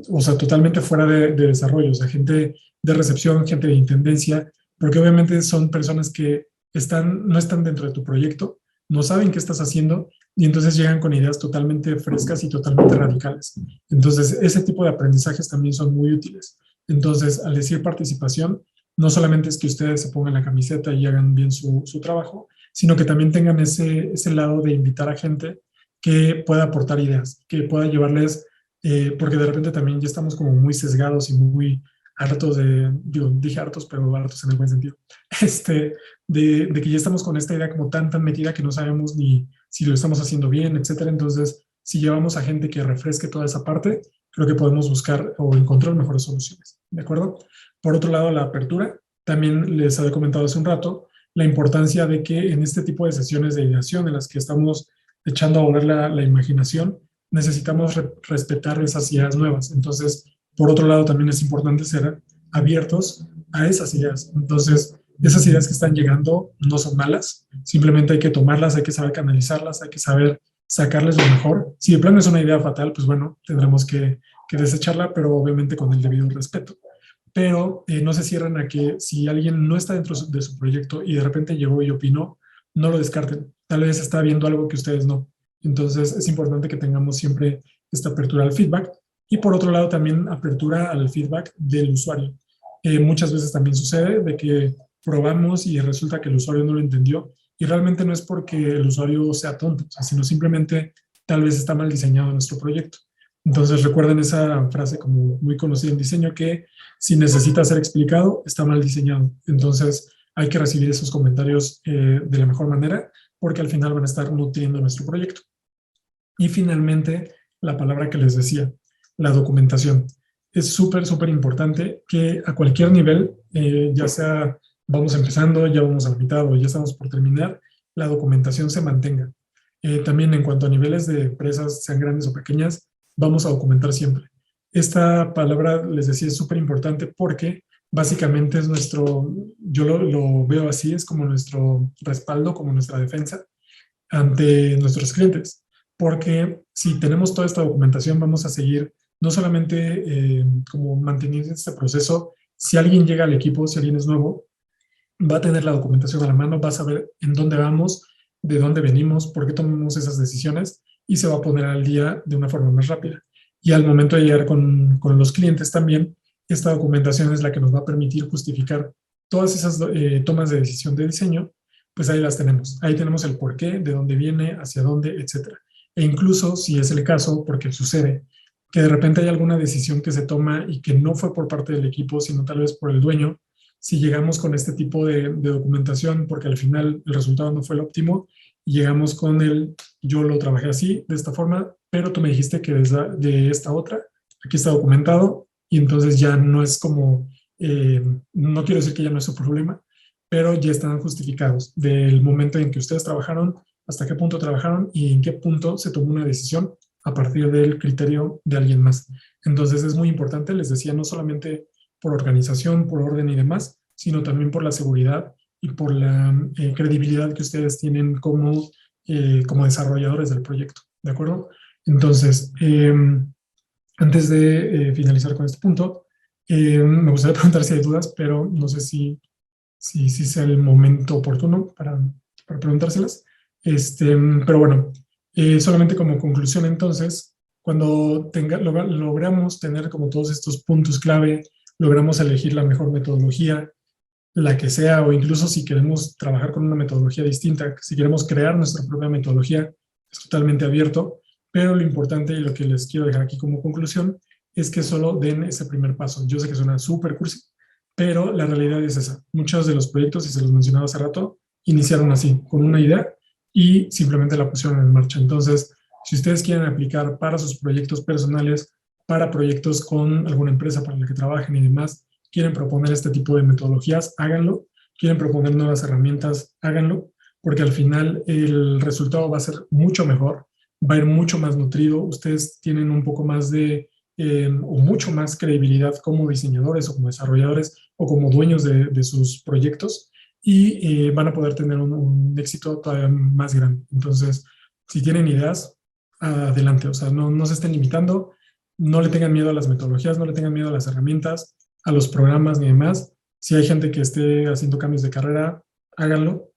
o sea, totalmente fuera de desarrollo, o sea, gente de recepción, gente de intendencia, porque obviamente son personas que no están dentro de tu proyecto, no saben qué estás haciendo y entonces llegan con ideas totalmente frescas y totalmente radicales. Entonces, ese tipo de aprendizajes también son muy útiles. Entonces, al decir participación, no solamente es que ustedes se pongan la camiseta y hagan bien su trabajo, sino que también tengan ese lado de invitar a gente que pueda aportar ideas, que pueda llevarles, porque de repente también ya estamos como muy sesgados y muy hartos dije hartos, pero hartos en el buen sentido, de que ya estamos con esta idea como tan metida que no sabemos ni si lo estamos haciendo bien, etcétera. Entonces, si llevamos a gente que refresque toda esa parte, creo que podemos buscar o encontrar mejores soluciones, ¿de acuerdo? Por otro lado, la apertura, también les había comentado hace un rato, la importancia de que en este tipo de sesiones de ideación en las que estamos echando a volar la imaginación, necesitamos respetar esas ideas nuevas. Entonces, por otro lado, también es importante ser abiertos a esas ideas. Entonces, esas ideas que están llegando no son malas, simplemente hay que tomarlas, hay que saber canalizarlas, hay que saber sacarles lo mejor. Si de plano es una idea fatal, pues bueno, tendremos que desecharla, pero obviamente con el debido respeto. Pero no se cierran a que si alguien no está dentro de su proyecto y de repente llegó y opinó, no lo descarten. Tal vez está viendo algo que ustedes no. Entonces es importante que tengamos siempre esta apertura al feedback y por otro lado también apertura al feedback del usuario. Muchas veces también sucede de que probamos y resulta que el usuario no lo entendió y realmente no es porque el usuario sea tonto, o sea, sino simplemente tal vez está mal diseñado nuestro proyecto. Entonces recuerden esa frase como muy conocida en diseño que si necesita ser explicado, está mal diseñado. Entonces hay que recibir esos comentarios de la mejor manera porque al final van a estar nutriendo nuestro proyecto. Y finalmente, la palabra que les decía, la documentación. Es súper importante que a cualquier nivel, ya sea vamos empezando, ya vamos a la mitad o ya estamos por terminar, la documentación se mantenga. También en cuanto a niveles de empresas, sean grandes o pequeñas, vamos a documentar siempre. Esta palabra, les decía, es súper importante porque básicamente es yo lo veo así, es como nuestro respaldo, como nuestra defensa ante nuestros clientes. Porque si tenemos toda esta documentación, vamos a seguir no solamente como manteniendo este proceso, si alguien llega al equipo, si alguien es nuevo, va a tener la documentación a la mano, va a saber en dónde vamos, de dónde venimos, por qué tomamos esas decisiones y se va a poner al día de una forma más rápida. Y al momento de llegar con los clientes también, esta documentación es la que nos va a permitir justificar todas esas tomas de decisión de diseño, pues ahí las tenemos. Ahí tenemos el por qué, de dónde viene, hacia dónde, etcétera. E incluso, si es el caso, porque sucede, que de repente hay alguna decisión que se toma y que no fue por parte del equipo, sino tal vez por el dueño, si llegamos con este tipo de documentación, porque al final el resultado no fue el óptimo, y llegamos con el, yo lo trabajé así, de esta forma, pero tú me dijiste que de esta otra, aquí está documentado, y entonces ya no es como, no quiero decir que ya no es su problema, pero ya están justificados del momento en que ustedes trabajaron, hasta qué punto trabajaron y en qué punto se tomó una decisión a partir del criterio de alguien más. Entonces es muy importante, les decía, no solamente por organización, por orden y demás, sino también por la seguridad y por la credibilidad que ustedes tienen como desarrolladores del proyecto, ¿de acuerdo? Entonces, antes de finalizar con este punto, me gustaría preguntar si hay dudas, pero no sé si sea el momento oportuno para preguntárselas. Pero bueno, solamente como conclusión entonces, cuando logramos tener como todos estos puntos clave, logramos elegir la mejor metodología, la que sea, o incluso si queremos trabajar con una metodología distinta, si queremos crear nuestra propia metodología, es totalmente abierto, pero lo importante y lo que les quiero dejar aquí como conclusión es que solo den ese primer paso. Yo sé que suena súper cursi, pero la realidad es esa. Muchos de los proyectos, y se los mencionaba hace rato, iniciaron así, con una idea y simplemente la pusieron en marcha. Entonces, si ustedes quieren aplicar para sus proyectos personales, para proyectos con alguna empresa para la que trabajen y demás, quieren proponer este tipo de metodologías, háganlo. Quieren proponer nuevas herramientas, háganlo, porque al final el resultado va a ser mucho mejor, va a ir mucho más nutrido. Ustedes tienen un poco más o mucho más credibilidad como diseñadores o como desarrolladores o como dueños de sus proyectos y van a poder tener un éxito todavía más grande. Entonces, si tienen ideas, adelante. O sea, no se estén limitando, no le tengan miedo a las metodologías, no le tengan miedo a las herramientas, a los programas ni demás. Si hay gente que esté haciendo cambios de carrera, háganlo.